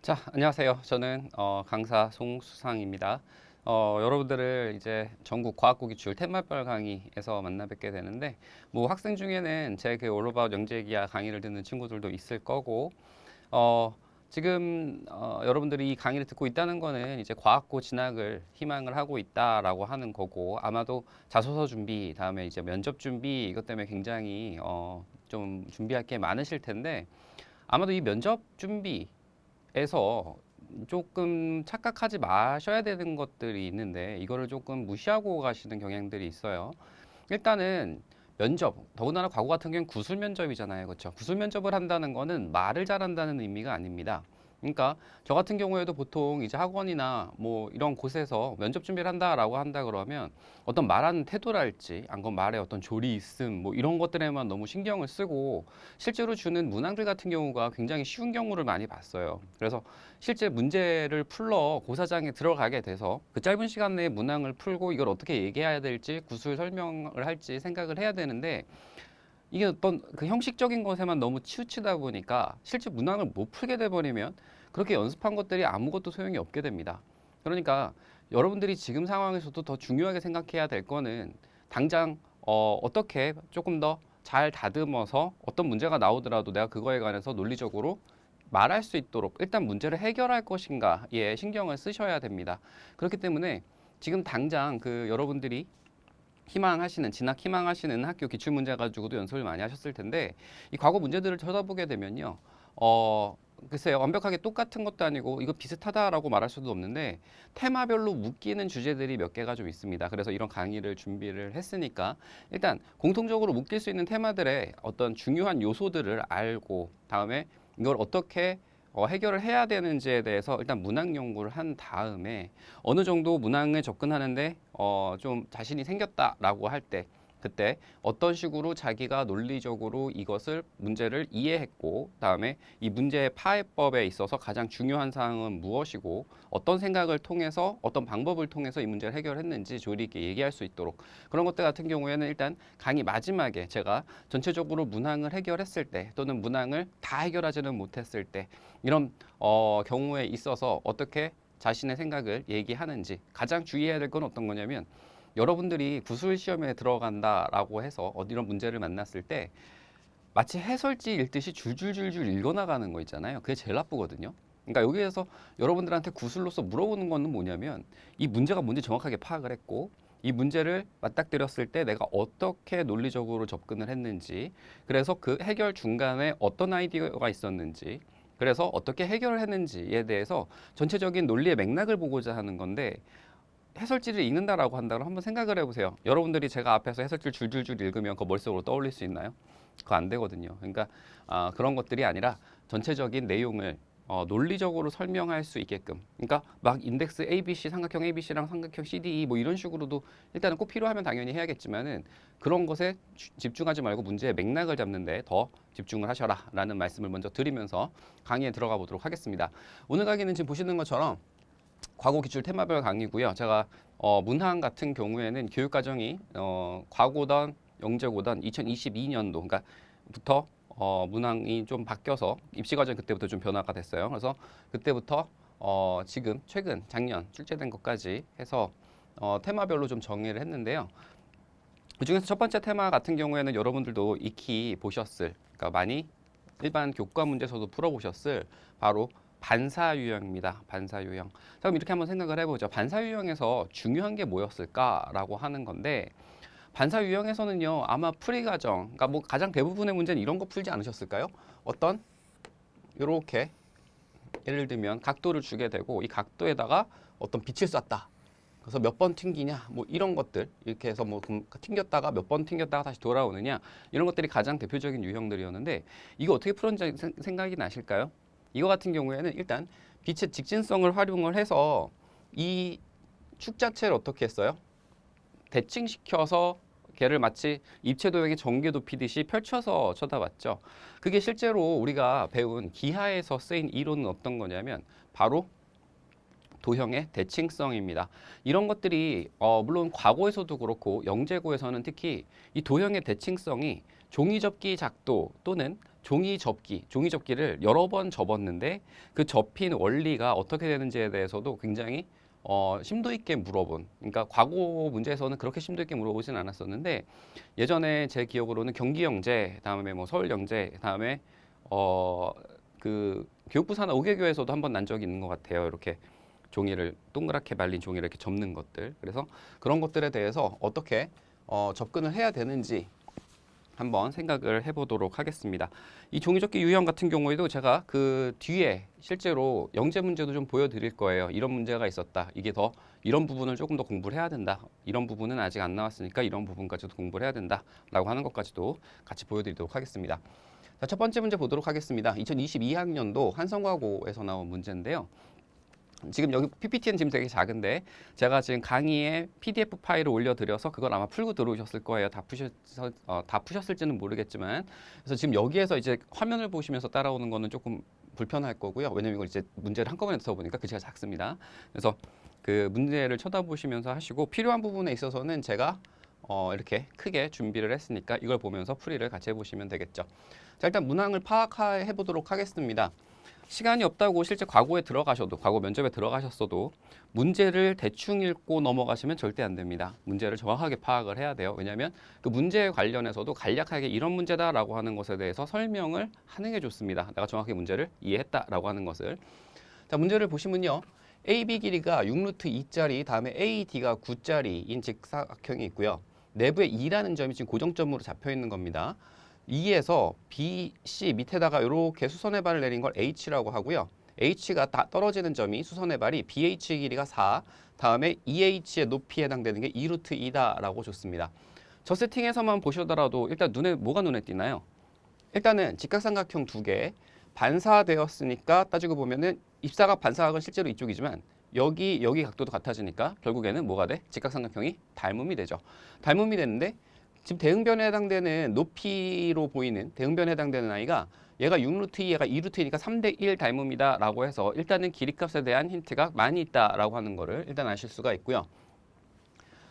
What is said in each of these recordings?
자, 안녕하세요. 저는 강사 송수상입니다. 여러분들을 이제 전국 과학고 기출 테마별 강의에서 만나 뵙게 되는데, 뭐 학생 중에는 제 그 올어바웃 영재기하 강의를 듣는 친구들도 있을 거고, 지금 여러분들이 이 강의를 듣고 있다는 거는 이제 과학고 진학을 희망을 하고 있다라고 하는 거고, 아마도 자소서 준비, 다음에 이제 면접 준비 이것 때문에 굉장히 좀 준비할 게 많으실 텐데, 아마도 이 면접 준비 에서 조금 착각하지 마셔야 되는 것들이 있는데 이거를 조금 무시하고 가시는 경향들이 있어요. 일단은 면접, 더군다나 과거 같은 경우는 구술 면접이잖아요. 그렇죠? 구술 면접을 한다는 거는 말을 잘한다는 의미가 아닙니다. 그러니까 저 같은 경우에도 보통 이제 학원이나 뭐 이런 곳에서 면접 준비를 한다 그러면 어떤 말하는 태도랄지 아니면 말에 어떤 조리 있음 뭐 이런 것들에만 너무 신경을 쓰고 실제로 주는 문항들 같은 경우가 굉장히 쉬운 경우를 많이 봤어요. 그래서 실제 문제를 풀러 고사장에 들어가게 돼서 그 짧은 시간 내에 문항을 풀고 이걸 어떻게 얘기해야 될지 구술 설명을 할지 생각을 해야 되는데 이게 어떤 그 형식적인 것에만 너무 치우치다 보니까 실제 문항을 못 풀게 돼버리면 그렇게 연습한 것들이 아무것도 소용이 없게 됩니다. 그러니까 여러분들이 지금 상황에서도 더 중요하게 생각해야 될 거는 당장 어떻게 조금 더 잘 다듬어서 어떤 문제가 나오더라도 내가 그거에 관해서 논리적으로 말할 수 있도록 일단 문제를 해결할 것인가에 신경을 쓰셔야 됩니다. 그렇기 때문에 지금 당장 그 여러분들이 진학 희망하시는 학교 기출문제 가지고도 연습을 많이 하셨을 텐데, 이 과거 문제들을 쳐다보게 되면요, 글쎄요, 완벽하게 똑같은 것도 아니고, 이거 비슷하다라고 말할 수도 없는데, 테마별로 묶이는 주제들이 몇 개가 좀 있습니다. 그래서 이런 강의를 준비를 했으니까, 일단 공통적으로 묶일 수 있는 테마들의 어떤 중요한 요소들을 알고, 다음에 이걸 어떻게 해결을 해야 되는지에 대해서 일단 문항 연구를 한 다음에 어느 정도 문항에 접근하는데 좀 자신이 생겼다라고 할 때 그때 어떤 식으로 자기가 논리적으로 이것을 문제를 이해했고 다음에 이 문제의 파해법에 있어서 가장 중요한 사항은 무엇이고 어떤 생각을 통해서 어떤 방법을 통해서 이 문제를 해결했는지 조리 있게 얘기할 수 있도록 그런 것들 같은 경우에는 일단 강의 마지막에 제가 전체적으로 문항을 해결했을 때 또는 문항을 다 해결하지는 못했을 때 이런 경우에 있어서 어떻게 자신의 생각을 얘기하는지 가장 주의해야 될 건 어떤 거냐면 여러분들이 구술 시험에 들어간다라고 해서 이런 문제를 만났을 때 마치 해설지 읽듯이 줄줄줄줄 읽어나가는 거 있잖아요. 그게 제일 나쁘거든요. 그러니까 여기에서 여러분들한테 구술로서 물어보는 거는 뭐냐면 이 문제가 뭔지 정확하게 파악을 했고 이 문제를 맞닥뜨렸을 때 내가 어떻게 논리적으로 접근을 했는지 그래서 그 해결 중간에 어떤 아이디어가 있었는지 그래서 어떻게 해결을 했는지에 대해서 전체적인 논리의 맥락을 보고자 하는 건데 해설지를 읽는다라고 한다고 한번 생각을 해보세요. 여러분들이 제가 앞에서 해설지를 줄줄줄 읽으면 그 머릿속으로 떠올릴 수 있나요? 그거 안 되거든요. 그러니까 그런 것들이 아니라 전체적인 내용을 논리적으로 설명할 수 있게끔 그러니까 막 인덱스 ABC, 삼각형 ABC랑 삼각형 CDE 뭐 이런 식으로도 일단은 꼭 필요하면 당연히 해야겠지만은 그런 것에 집중하지 말고 문제의 맥락을 잡는 데 더 집중을 하셔라 라는 말씀을 먼저 드리면서 강의에 들어가 보도록 하겠습니다. 오늘 강의는 지금 보시는 것처럼 과거 기출 테마별 강의고요. 제가 문항 같은 경우에는 교육과정이 과고단, 영재고단 2022년도 그러니까 부터 문항이 좀 바뀌어서 입시과정 그때부터 좀 변화가 됐어요. 그래서 그때부터 지금 최근 작년 출제된 것까지 해서 테마별로 좀 정리를 했는데요. 그중에서 첫 번째 테마 같은 경우에는 여러분들도 익히 보셨을 그러니까 많이 일반 교과 문제에서도 풀어보셨을 바로 반사 유형입니다. 반사 유형. 자, 그럼 이렇게 한번 생각을 해보죠. 반사 유형에서 중요한 게 뭐였을까라고 하는 건데 반사 유형에서는요 아마 풀이 과정, 그러니까 뭐 가장 대부분의 문제는 이런 거 풀지 않으셨을까요? 어떤 이렇게 예를 들면 각도를 주게 되고 이 각도에다가 어떤 빛을 쐈다. 그래서 몇 번 튕기냐, 뭐 이런 것들 이렇게 해서 뭐 튕겼다가 몇 번 튕겼다가 다시 돌아오느냐 이런 것들이 가장 대표적인 유형들이었는데 이거 어떻게 풀었는지 생각이 나실까요? 이거 같은 경우에는 일단 빛의 직진성을 활용을 해서 이 축 자체를 어떻게 했어요? 대칭시켜서 걔를 마치 입체 도형의 전개 높이듯이 펼쳐서 쳐다봤죠. 그게 실제로 우리가 배운 기하에서 쓰인 이론은 어떤 거냐면 바로 도형의 대칭성입니다. 이런 것들이 물론 과거에서도 그렇고 영재고에서는 특히 이 도형의 대칭성이 종이접기 작도 또는 종이 접기를 여러 번 접었는데 그 접힌 원리가 어떻게 되는지에 대해서도 굉장히 심도 있게 물어본, 그러니까 과거 문제에서는 그렇게 심도 있게 물어보진 않았었는데 예전에 제 기억으로는 경기영재, 다음에 뭐 서울영재, 다음에 그 교육부 산하 5개교에서도 한번 난 적이 있는 것 같아요. 이렇게 종이를 동그랗게 말린 종이를 이렇게 접는 것들. 그래서 그런 것들에 대해서 어떻게 접근을 해야 되는지 한번 생각을 해보도록 하겠습니다. 이 종이접기 유형 같은 경우에도 제가 그 뒤에 실제로 영재 문제도 좀 보여드릴 거예요. 이런 문제가 있었다. 이게 더 이런 부분을 조금 더 공부를 해야 된다. 이런 부분은 아직 안 나왔으니까 이런 부분까지도 공부를 해야 된다. 라고 하는 것까지도 같이 보여드리도록 하겠습니다. 자, 첫 번째 문제 보도록 하겠습니다. 2022학년도 한성과고에서 나온 문제인데요. 지금 여기 PPT는 지금 되게 작은데 제가 지금 강의에 PDF 파일을 올려드려서 그걸 아마 풀고 들어오셨을 거예요. 다 푸셨을지는 모르겠지만 그래서 지금 여기에서 이제 화면을 보시면서 따라오는 거는 조금 불편할 거고요. 왜냐면 이걸 이제 문제를 한꺼번에 써서 보니까 글씨가 작습니다. 그래서 그 문제를 쳐다보시면서 하시고 필요한 부분에 있어서는 제가 이렇게 크게 준비를 했으니까 이걸 보면서 풀이를 같이 해보시면 되겠죠. 자, 일단 문항을 파악해 보도록 하겠습니다. 시간이 없다고 실제 과거에 들어가셔도, 과거 면접에 들어가셨어도 문제를 대충 읽고 넘어가시면 절대 안 됩니다. 문제를 정확하게 파악을 해야 돼요. 왜냐하면 그 문제에 관련해서도 간략하게 이런 문제다라고 하는 것에 대해서 설명을 하는 게 좋습니다. 내가 정확히 문제를 이해했다라고 하는 것을. 자, 문제를 보시면요. AB 길이가 6루트 2짜리, 다음에 AD가 9짜리인 직사각형이 있고요. 내부에 2라는 점이 지금 고정점으로 잡혀 있는 겁니다. 2에서 BC 밑에다가 이렇게 수선의 발을 내린 걸 H라고 하고요. H가 다 떨어지는 점이 수선의 발이 BH 길이가 4, 다음에 EH의 높이에 해당되는 게 2루트 2다라고 줬습니다. 저 세팅에서만 보시더라도 일단 뭐가 눈에 띄나요? 일단은 직각삼각형 두 개 반사되었으니까 따지고 보면은 입사각 반사각은 실제로 이쪽이지만 여기 각도도 같아지니까 결국에는 뭐가 돼? 직각삼각형이 닮음이 되죠. 닮음이 되는데 지금 대응변에 해당되는 높이로 보이는 대응변에 해당되는 아이가 얘가 6루트 2, 얘가 2루트이니까 3대 1 닮음이다 라고 해서 일단은 길이값에 대한 힌트가 많이 있다라고 하는 거를 일단 아실 수가 있고요.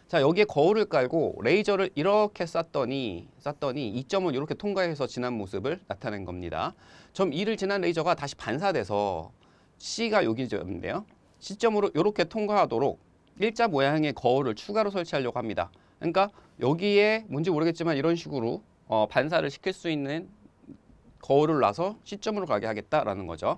자, 여기에 거울을 깔고 레이저를 이렇게 쐈더니 이점을 이렇게 통과해서 지난 모습을 나타낸 겁니다. 점 2를 지난 레이저가 다시 반사돼서 C가 여기점인데요. C점으로 이렇게 통과하도록 일자 모양의 거울을 추가로 설치하려고 합니다. 그러니까 여기에 뭔지 모르겠지만 이런 식으로 반사를 시킬 수 있는 거울을 놔서 C점으로 가게 하겠다라는 거죠.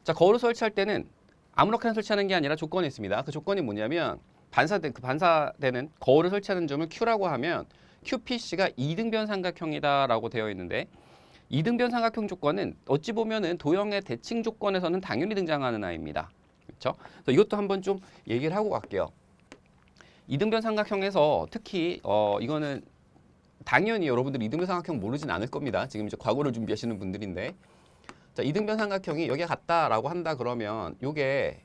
자, 거울을 설치할 때는 아무렇게나 설치하는 게 아니라 조건이 있습니다. 그 조건이 뭐냐면 반사되는 거울을 설치하는 점을 Q라고 하면 QPC가 이등변 삼각형이다라고 되어 있는데 이등변 삼각형 조건은 어찌 보면은 도형의 대칭 조건에서는 당연히 등장하는 아이입니다. 그렇죠? 그래서 이것도 한번 좀 얘기를 하고 갈게요. 이등변 삼각형에서 특히 이거는 당연히 여러분들이 이등변 삼각형 모르진 않을 겁니다. 지금 이제 과거를 준비하시는 분들인데 자, 이등변 삼각형이 여기에 같다라고 한다 그러면 요게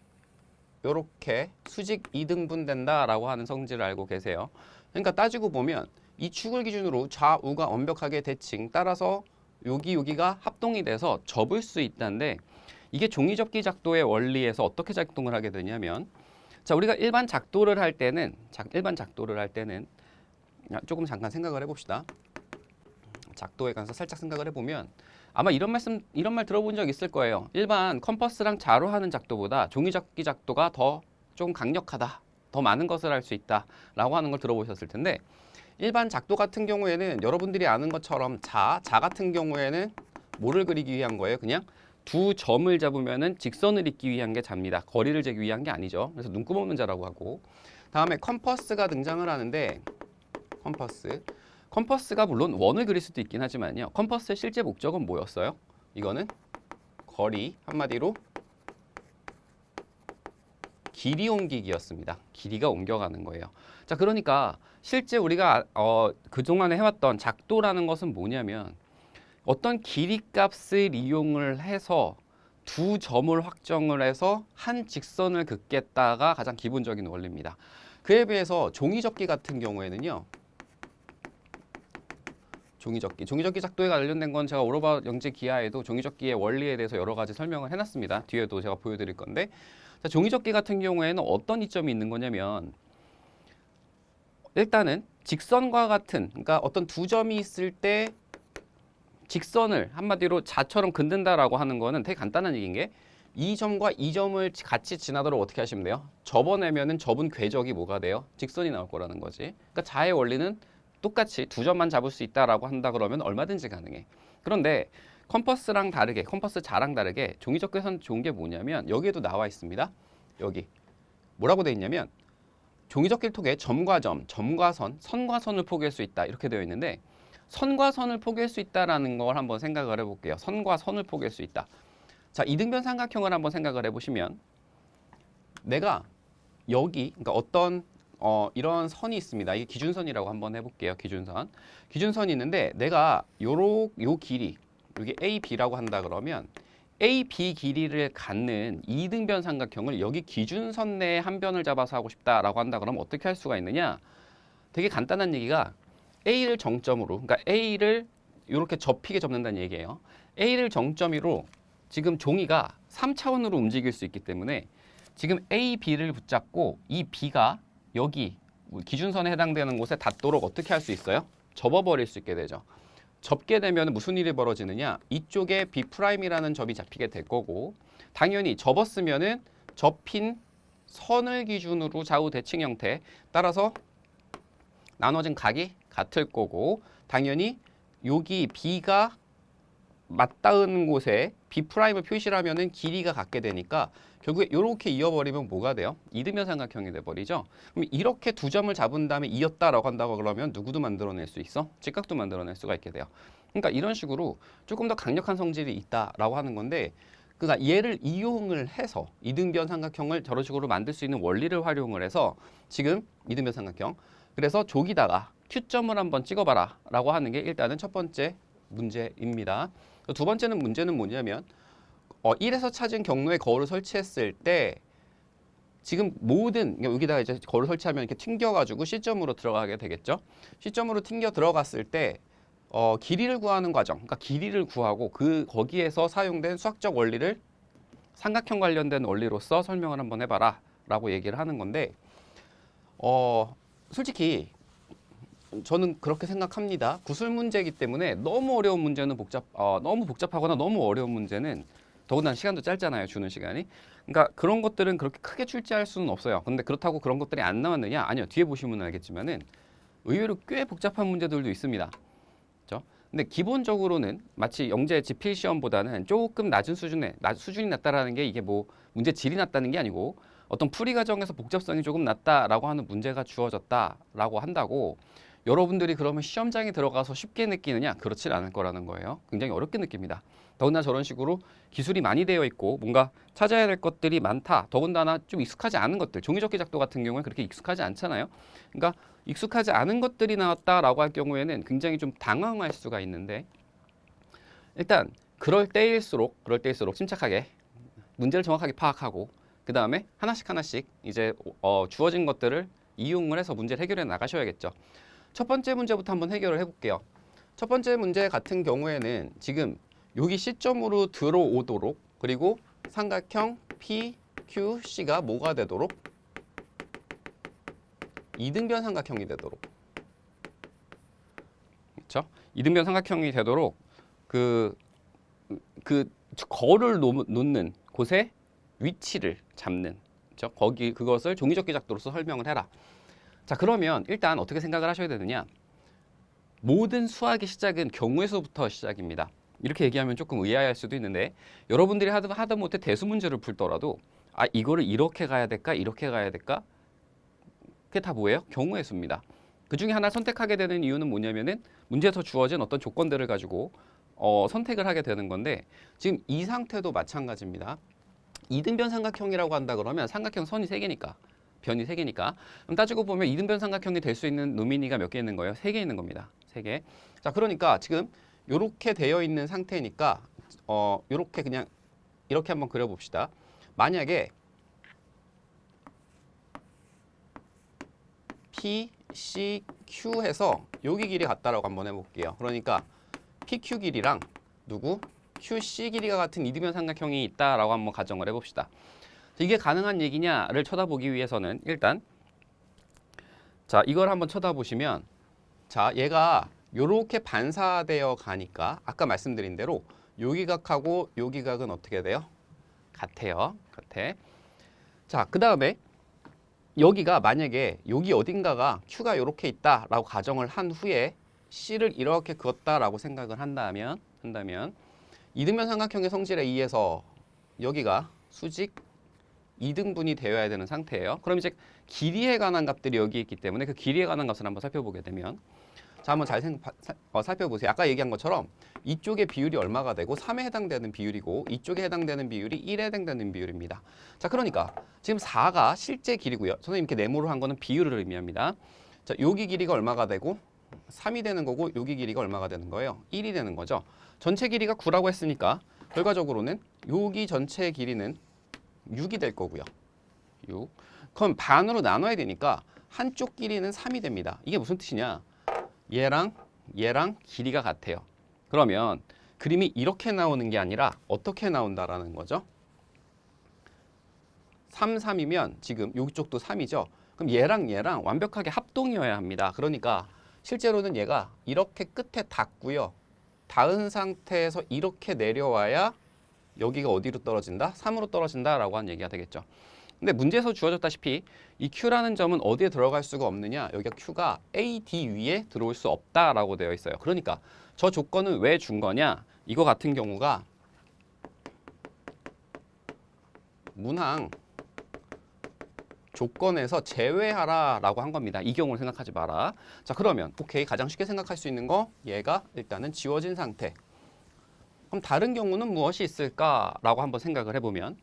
요렇게 수직 이등분 된다라고 하는 성질을 알고 계세요. 그러니까 따지고 보면 이 축을 기준으로 좌우가 완벽하게 대칭 따라서 여기가 합동이 돼서 접을 수 있다는데 이게 종이접기 작도의 원리에서 어떻게 작동을 하게 되냐면 자, 우리가 일반 작도를 할 때는 조금 잠깐 생각을 해봅시다. 작도에 관해서 살짝 생각을 해보면 아마 이런 말 들어본 적 있을 거예요. 일반 컴퍼스랑 자로 하는 작도보다 종이접기 작도가 더 좀 강력하다, 더 많은 것을 할 수 있다라고 하는 걸 들어보셨을 텐데 일반 작도 같은 경우에는 여러분들이 아는 것처럼 자 같은 경우에는 뭐를 그리기 위한 거예요? 그냥 두 점을 잡으면은 직선을 잇기 위한 게 자입니다. 거리를 재기 위한 게 아니죠. 그래서 눈금 없는 자라고 하고 다음에 컴퍼스가 등장을 하는데 컴퍼스가 물론 원을 그릴 수도 있긴 하지만요. 컴퍼스의 실제 목적은 뭐였어요? 이거는 거리, 한마디로 길이 옮기기였습니다. 길이가 옮겨가는 거예요. 자, 그러니까 실제 우리가 그동안에 해왔던 작도라는 것은 뭐냐면 어떤 길이 값을 이용을 해서 두 점을 확정을 해서 한 직선을 긋겠다가 가장 기본적인 원리입니다. 그에 비해서 종이접기 같은 경우에는요. 종이접기 작도에 관련된 건 제가 오로바 영재 기하에도 종이접기의 원리에 대해서 여러 가지 설명을 해놨습니다. 뒤에도 제가 보여드릴 건데 자, 종이접기 같은 경우에는 어떤 이점이 있는 거냐면 일단은 직선과 같은 그러니까 어떤 두 점이 있을 때 직선을 한마디로 자처럼 긋는다라고 하는 거는 되게 간단한 얘기인 게 이 점과 이 점을 같이 지나도록 어떻게 하시면 돼요? 접어내면은 접은 궤적이 뭐가 돼요? 직선이 나올 거라는 거지. 그러니까 자의 원리는 똑같이 두 점만 잡을 수 있다라고 한다 그러면 얼마든지 가능해. 그런데 컴퍼스랑 다르게, 컴퍼스 자랑 다르게 종이접기 선 좋은 게 뭐냐면 여기에도 나와 있습니다. 여기 뭐라고 돼 있냐면 종이접기를 통해 점과 점, 점과 선, 선과 선을 포기할 수 있다 이렇게 되어 있는데 선과 선을 포기할 수 있다라는 걸 한번 생각을 해볼게요. 선과 선을 포기할 수 있다. 자, 이등변 삼각형을 한번 생각을 해보시면 내가 여기 그러니까 어떤 이런 선이 있습니다. 이게 기준선이라고 한번 해볼게요. 기준선. 기준선이 있는데 내가 요 길이 이게 AB라고 한다 그러면 AB 길이를 갖는 이등변 삼각형을 여기 기준선 내에 한 변을 잡아서 하고 싶다라고 한다 그러면 어떻게 할 수가 있느냐? 되게 간단한 얘기가 A를 정점으로 그러니까 A를 이렇게 접히게 접는다는 얘기예요. A를 정점으로 지금 종이가 3차원으로 움직일 수 있기 때문에 지금 A, B를 붙잡고 이 B가 여기 기준선에 해당되는 곳에 닿도록 어떻게 할 수 있어요? 접어버릴 수 있게 되죠. 접게 되면 무슨 일이 벌어지느냐? 이쪽에 B'이라는 점이 잡히게 될 거고 당연히 접었으면은 접힌 선을 기준으로 좌우 대칭 형태 따라서 나눠진 각이 같을 거고 당연히 여기 B가 맞닿은 곳에 B'을 표시를 하면은 길이가 같게 되니까 결국에 이렇게 이어버리면 뭐가 돼요? 이등변 삼각형이 돼버리죠. 그럼 이렇게 두 점을 잡은 다음에 이었다라고 한다고 그러면 누구도 만들어낼 수 있어? 직각도 만들어낼 수가 있게 돼요. 그러니까 이런 식으로 조금 더 강력한 성질이 있다라고 하는 건데 그러니까 얘를 이용을 해서 이등변 삼각형을 저런 식으로 만들 수 있는 원리를 활용을 해서 지금 이등변 삼각형 그래서 족에다가 Q점을 한번 찍어봐라 라고 하는 게 일단은 첫 번째 문제입니다. 두 번째는 문제는 뭐냐면 1에서 찾은 경로에 거울을 설치했을 때 지금 모든 여기다가 이제 거울을 설치하면 이렇게 튕겨가지고 C점으로 들어가게 되겠죠. C점으로 튕겨 들어갔을 때 길이를 구하는 과정, 그러니까 길이를 구하고 거기에서 사용된 수학적 원리를 삼각형 관련된 원리로서 설명을 한번 해봐라 라고 얘기를 하는 건데 솔직히 저는 그렇게 생각합니다. 구술 문제이기 때문에 너무 어려운 문제는 너무 복잡하거나 너무 어려운 문제는 더군다나 시간도 짧잖아요. 주는 시간이. 그러니까 그런 것들은 그렇게 크게 출제할 수는 없어요. 근데 그렇다고 그런 것들이 안 나왔느냐? 아니요. 뒤에 보시면 알겠지만은 의외로 꽤 복잡한 문제들도 있습니다. 그렇죠? 근데 기본적으로는 마치 영재 지필 시험보다는 조금 낮은 수준이 낮다라는 게 이게 뭐 문제 질이 낮다는 게 아니고 어떤 풀이 과정에서 복잡성이 조금 낮다라고 하는 문제가 주어졌다라고 한다고 여러분들이 그러면 시험장에 들어가서 쉽게 느끼느냐? 그렇진 않을 거라는 거예요. 굉장히 어렵게 느낍니다. 더군다나 저런 식으로 기술이 많이 되어 있고 뭔가 찾아야 될 것들이 많다. 더군다나 좀 익숙하지 않은 것들, 종이접기 작도 같은 경우는 그렇게 익숙하지 않잖아요. 그러니까 익숙하지 않은 것들이 나왔다라고 할 경우에는 굉장히 좀 당황할 수가 있는데 일단 그럴 때일수록 침착하게 문제를 정확하게 파악하고 그 다음에 하나씩 이제 주어진 것들을 이용을 해서 문제를 해결해 나가셔야겠죠. 첫 번째 문제부터 한번 해결을 해볼게요. 첫 번째 문제 같은 경우에는 지금 여기 C점으로 들어오도록 그리고 삼각형 PQC가 뭐가 되도록 이등변 삼각형이 되도록 그렇죠? 이등변 삼각형이 되도록 그 거를 놓는 곳에 위치를 잡는 그렇죠? 그것을 종이접기 작도로서 설명을 해라. 자, 그러면 일단 어떻게 생각을 하셔야 되느냐? 모든 수학의 시작은 경우에서부터 시작입니다. 이렇게 얘기하면 조금 의아할 수도 있는데 여러분들이 하다못해 대수 문제를 풀더라도 이거를 이렇게 가야 될까? 이렇게 가야 될까? 그게 다 뭐예요? 경우의 수입니다. 그 중에 하나 선택하게 되는 이유는 뭐냐면은 문제에서 주어진 어떤 조건들을 가지고 선택을 하게 되는 건데 지금 이 상태도 마찬가지입니다. 이등변 삼각형이라고 한다 그러면 삼각형 선이 3개니까 변이 3개니까 그럼 따지고 보면 이등변 삼각형이 될 수 있는 노미니가 몇 개 있는 거예요? 3개 있는 겁니다. 3개. 자, 그러니까 지금 이렇게 되어 있는 상태니까 이렇게 그냥 이렇게 한번 그려봅시다. 만약에 P, C, Q 해서 여기 길이 같다라고 한번 해볼게요. 그러니까 PQ 길이랑 QC 길이가 같은 이등변 삼각형이 있다라고 한번 가정을 해봅시다. 이게 가능한 얘기냐를 쳐다보기 위해서는 일단 자 이걸 한번 쳐다보시면 자 얘가 요렇게 반사되어 가니까 아까 말씀드린 대로 요 기각하고 요 기각은 어떻게 돼요? 같아요. 같아. 자, 그 다음에 여기가 만약에 여기 어딘가가 Q가 이렇게 있다라고 가정을 한 후에 C를 이렇게 그었다라고 생각을 한다면 이등변 삼각형의 성질에 의해서 여기가 수직 2등분이 되어야 되는 상태예요. 그럼 이제 길이에 관한 값들이 여기 있기 때문에 그 길이에 관한 값을 한번 살펴보게 되면 자, 한번 잘 살펴보세요. 아까 얘기한 것처럼 이쪽의 비율이 얼마가 되고 3에 해당되는 비율이고 이쪽에 해당되는 비율이 1에 해당되는 비율입니다. 자, 그러니까 지금 4가 실제 길이고요. 선생님 이렇게 네모로 한 거는 비율을 의미합니다. 자, 여기 길이가 얼마가 되고 3이 되는 거고 여기 길이가 얼마가 되는 거예요? 1이 되는 거죠. 전체 길이가 9라고 했으니까 결과적으로는 여기 전체의 길이는 6이 될 거고요. 6. 그럼 반으로 나눠야 되니까 한쪽 길이는 3이 됩니다. 이게 무슨 뜻이냐? 얘랑 길이가 같아요. 그러면 그림이 이렇게 나오는 게 아니라 어떻게 나온다라는 거죠? 3, 3이면 지금 이쪽도 3이죠. 그럼 얘랑 완벽하게 합동이어야 합니다. 그러니까 실제로는 얘가 이렇게 끝에 닿고요. 닿은 상태에서 이렇게 내려와야 여기가 어디로 떨어진다? 3으로 떨어진다라고 하는 얘기가 되겠죠. 근데 문제에서 주어졌다시피 이 Q라는 점은 어디에 들어갈 수가 없느냐? 여기가 Q가 AD 위에 들어올 수 없다라고 되어 있어요. 그러니까 저 조건은 왜 준 거냐? 이거 같은 경우가 문항 조건에서 제외하라라고 한 겁니다. 이 경우를 생각하지 마라. 자, 그러면 오케이, 가장 쉽게 생각할 수 있는 거 얘가 일단은 지워진 상태. 그럼 다른 경우는 무엇이 있을까라고 한번 생각을 해보면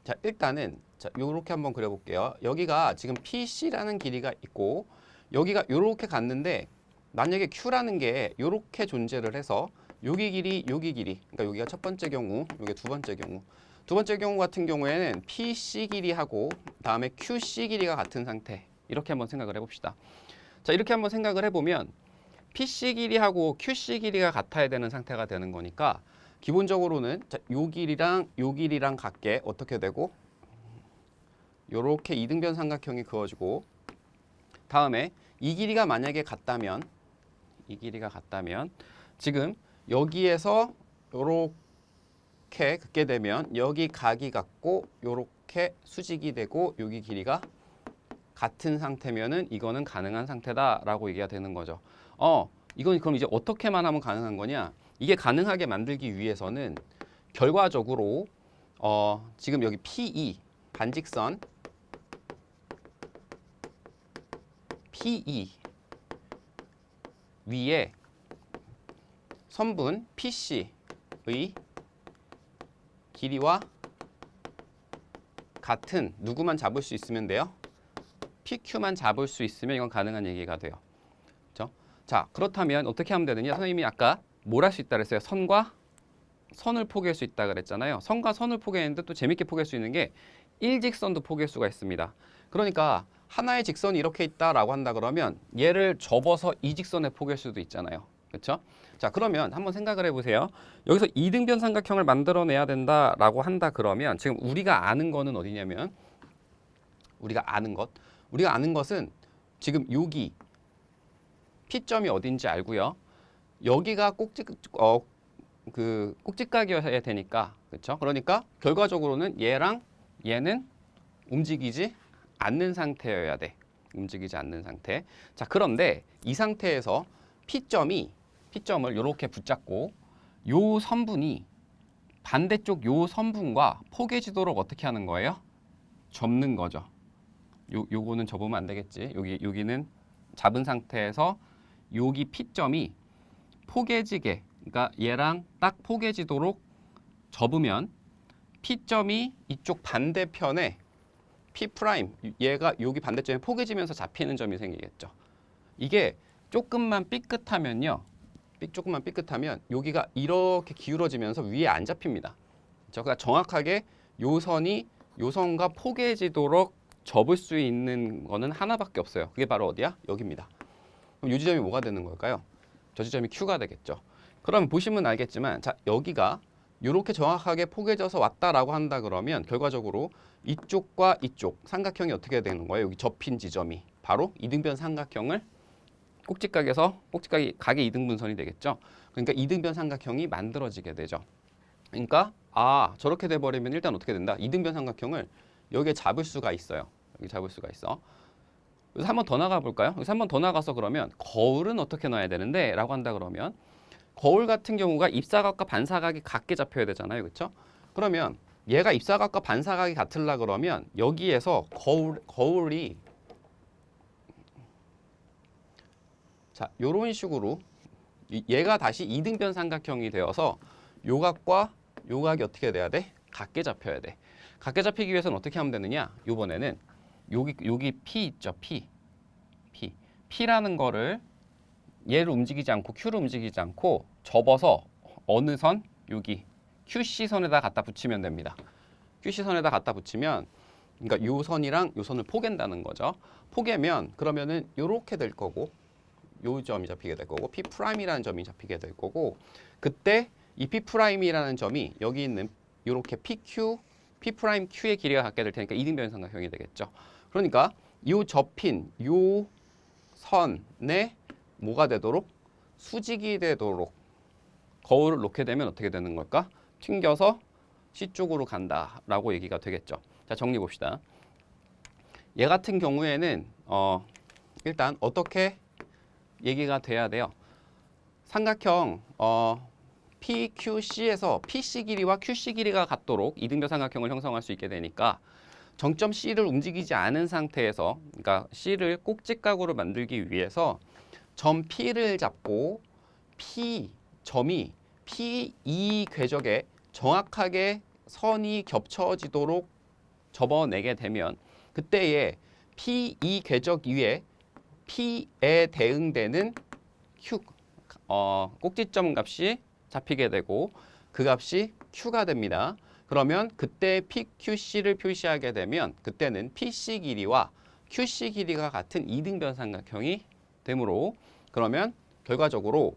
자, 일단은 자, 요렇게 한번 그려볼게요. 여기가 지금 PC라는 길이가 있고 여기가 요렇게 갔는데 만약에 Q라는 게 요렇게 존재를 해서 여기 길이, 그러니까 여기가 첫 번째 경우, 여기 두 번째 경우. 두 번째 경우 같은 경우에는 PC 길이하고 다음에 QC 길이가 같은 상태. 이렇게 한번 생각을 해봅시다. 자, 이렇게 한번 생각을 해보면 PC 길이하고 QC 길이가 같아야 되는 상태가 되는 거니까 기본적으로는 자, 요 길이랑 같게 어떻게 되고 요렇게 이등변 삼각형이 그어지고 다음에 이 길이가 만약에 같다면 지금 여기에서 요렇게 긋게 되면 여기 각이 같고 요렇게 수직이 되고 여기 길이가 같은 상태면은 이거는 가능한 상태다라고 얘기가 되는 거죠. 이건 그럼 이제 어떻게만 하면 가능한 거냐? 이게 가능하게 만들기 위해서는 결과적으로 지금 여기 PE 반직선 PE 위에 선분 PC의 길이와 같은 누구만 잡을 수 있으면 돼요? PQ만 잡을 수 있으면 이건 가능한 얘기가 돼요. 그렇죠? 자, 그렇다면 어떻게 하면 되느냐? 선생님이 아까 뭘 할 수 있다 그랬어요? 선과 선을 포개할 수 있다 그랬잖아요. 선과 선을 포개했는데 또 재밌게 포개할 수 있는 게 일직선도 포개할 수가 있습니다. 그러니까 하나의 직선이 이렇게 있다라고 한다 그러면 얘를 접어서 이직선에 포개할 수도 있잖아요. 그렇죠? 자, 그러면 한번 생각을 해보세요. 여기서 이등변 삼각형을 만들어내야 된다라고 한다 그러면 지금 우리가 아는 거는 어디냐면 우리가 아는 것은 지금 여기 P점이 어딘지 알고요. 여기가 꼭지각이어야 되니까, 그렇죠? 그러니까 결과적으로는 얘랑 얘는 움직이지 않는 상태여야 돼. 움직이지 않는 상태. 자, 그런데 이 상태에서 P점을 이렇게 붙잡고 요 선분이 반대쪽 요 선분과 포개지도록 어떻게 하는 거예요? 접는 거죠. 요거는 접으면 안 되겠지. 여기는 잡은 상태에서 여기 P점이 포개지게, 그러니까 얘랑 딱 포개지도록 접으면 P점이 이쪽 반대편에 P', 얘가 여기 반대점에 포개지면서 잡히는 점이 생기겠죠. 이게 조금만 삐끗하면 여기가 이렇게 기울어지면서 위에 안 잡힙니다. 그러니까 정확하게 요 선과 포개지도록 접을 수 있는 거는 하나밖에 없어요. 그게 바로 어디야? 여기입니다. 그럼 이 지점이 뭐가 되는 걸까요? 저 지점이 Q가 되겠죠. 그럼 보시면 알겠지만 자, 여기가 이렇게 정확하게 포개져서 왔다라고 한다 그러면 결과적으로 이쪽과 이쪽 삼각형이 어떻게 되는 거예요? 여기 접힌 지점이 바로 이등변 삼각형을 꼭지각에서 꼭지각이 각의 이등분선이 되겠죠. 그러니까 이등변 삼각형이 만들어지게 되죠. 그러니까 저렇게 돼버리면 일단 어떻게 된다? 이등변 삼각형을 여기에 잡을 수가 있어요. 여기 잡을 수가 있어. 그래서 한번 더 나가 볼까요? 여기서 한번 더 나가서 그러면 거울은 어떻게 놔야 되는데? 라고 한다 그러면 거울 같은 경우가 입사각과 반사각이 같게 잡혀야 되잖아요. 그렇죠? 그러면 얘가 입사각과 반사각이 같으려 그러면 여기에서 거울이 자, 요런 식으로 얘가 다시 이등변 삼각형이 되어서 요 각과 요 각이 어떻게 돼야 돼? 같게 잡혀야 돼. 같게 잡히기 위해서는 어떻게 하면 되느냐? 요번에는 여기 P 있죠? P라는 거를 얘를 움직이지 않고 Q를 움직이지 않고 접어서 어느 선? 여기 QC선에다 갖다 붙이면 됩니다. QC선에다 갖다 붙이면 그러니까 요 선이랑 요 선을 포갠다는 거죠. 포개면 그러면은 요렇게 될 거고 요 점이 잡히게 될 거고 P'이라는 점이 잡히게 될 거고 그때 이 P'이라는 점이 여기 있는 요렇게 P'Q의 길이가 갖게 될 테니까 이등변 삼각형이 되겠죠. 그러니까 요 접힌 요 선에 뭐가 되도록 수직이 되도록 거울을 놓게 되면 어떻게 되는 걸까? 튕겨서 C 쪽으로 간다라고 얘기가 되겠죠. 자, 정리 봅시다. 얘 같은 경우에는 일단 어떻게 얘기가 돼야 돼요? 삼각형 PQC에서 PC 길이와 QC 길이가 같도록 이등변 삼각형을 형성할 수 있게 되니까 정점 C를 움직이지 않은 상태에서 그러니까 C를 꼭지각으로 만들기 위해서 점 P를 잡고 점이 P2 궤적에 정확하게 선이 겹쳐지도록 접어내게 되면 그때의 P2 궤적 위에 P에 대응되는 꼭지점 값이 잡히게 되고 그 값이 Q가 됩니다. 그러면 그때 PQC를 표시하게 되면 그때는 PC 길이와 QC 길이가 같은 이등변 삼각형이 되므로 그러면 결과적으로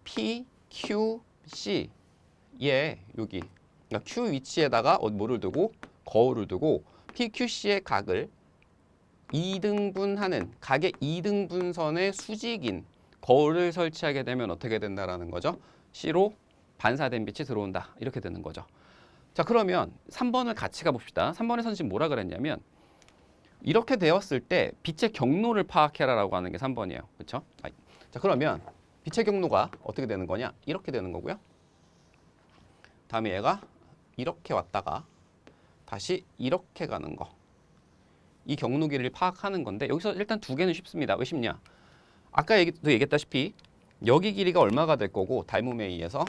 PQC에 여기 그러니까 Q 위치에다가 뭐를 두고 거울을 두고 PQC의 각을 이등분하는 각의 이등분선의 수직인 거울을 설치하게 되면 어떻게 된다라는 거죠? C로 반사된 빛이 들어온다. 이렇게 되는 거죠. 자, 그러면 3번을 같이 가봅시다. 3번에서는 지금 뭐라 그랬냐면 이렇게 되었을 때 빛의 경로를 파악해라라고 하는 게 3번이에요. 그렇죠? 자, 그러면 빛의 경로가 어떻게 되는 거냐? 이렇게 되는 거고요. 다음에 얘가 이렇게 왔다가 다시 이렇게 가는 거. 이 경로 길이를 파악하는 건데 여기서 일단 두 개는 쉽습니다. 왜 쉽냐? 아까 얘기했다시피 여기 길이가 얼마가 될 거고 닮음에 의해서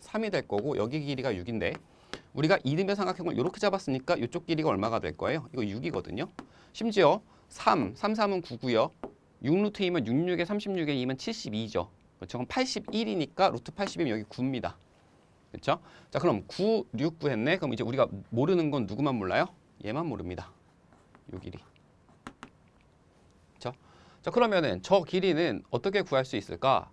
3이 될 거고 여기 길이가 6인데 우리가 이등변 삼각형을 이렇게 잡았으니까 이쪽 길이가 얼마가 될 거예요? 이거 6이거든요. 심지어 3은 9고요. 6루트 2면 66에 36에 2면 72죠. 그렇죠? 그럼 81이니까 루트 80이면 여기 9입니다. 그렇죠? 자, 그럼 9, 6, 9 했네. 그럼 이제 우리가 모르는 건 누구만 몰라요? 얘만 모릅니다. 요 길이. 그렇죠? 자, 그러면은 저 길이는 어떻게 구할 수 있을까?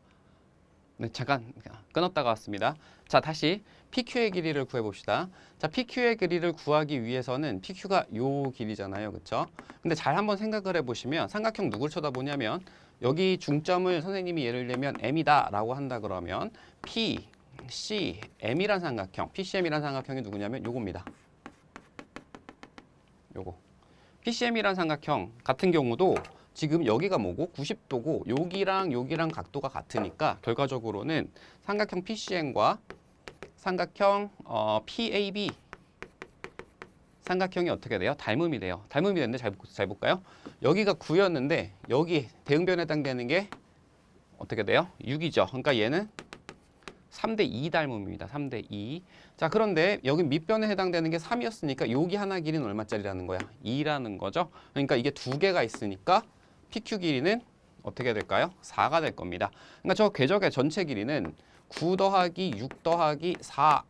네, 잠깐 끊었다가 왔습니다. 자, 다시 PQ의 길이를 구해봅시다. 자, PQ의 길이를 구하기 위해서는 PQ가 요 길이잖아요. 그렇죠? 근데 잘 한번 생각을 해보시면 삼각형 누굴 쳐다보냐면 여기 중점을 선생님이 예를 들면 M이다 라고 한다 그러면 PCM이란 삼각형, PCM이란 삼각형이 누구냐면 요겁니다. 요거. PCM이란 삼각형 같은 경우도 지금 여기가 뭐고 90도고 여기랑 각도가 같으니까 결과적으로는 삼각형 PCM과 삼각형 PAB 삼각형이 어떻게 돼요? 닮음이 돼요. 닮음이 되는데 잘 볼까요? 여기가 9였는데 여기 대응변에 해당되는 게 어떻게 돼요? 6이죠. 그러니까 얘는 3대2 닮음입니다. 3대2. 자, 그런데 여기 밑변에 해당되는 게 3이었으니까 여기 하나 길이는 얼마짜리라는 거야? 2라는 거죠. 그러니까 이게 두 개가 있으니까 PQ 길이는 어떻게 될까요? 4가 될 겁니다. 그러니까 저 궤적의 전체 길이는 9 더하기 6 더하기 4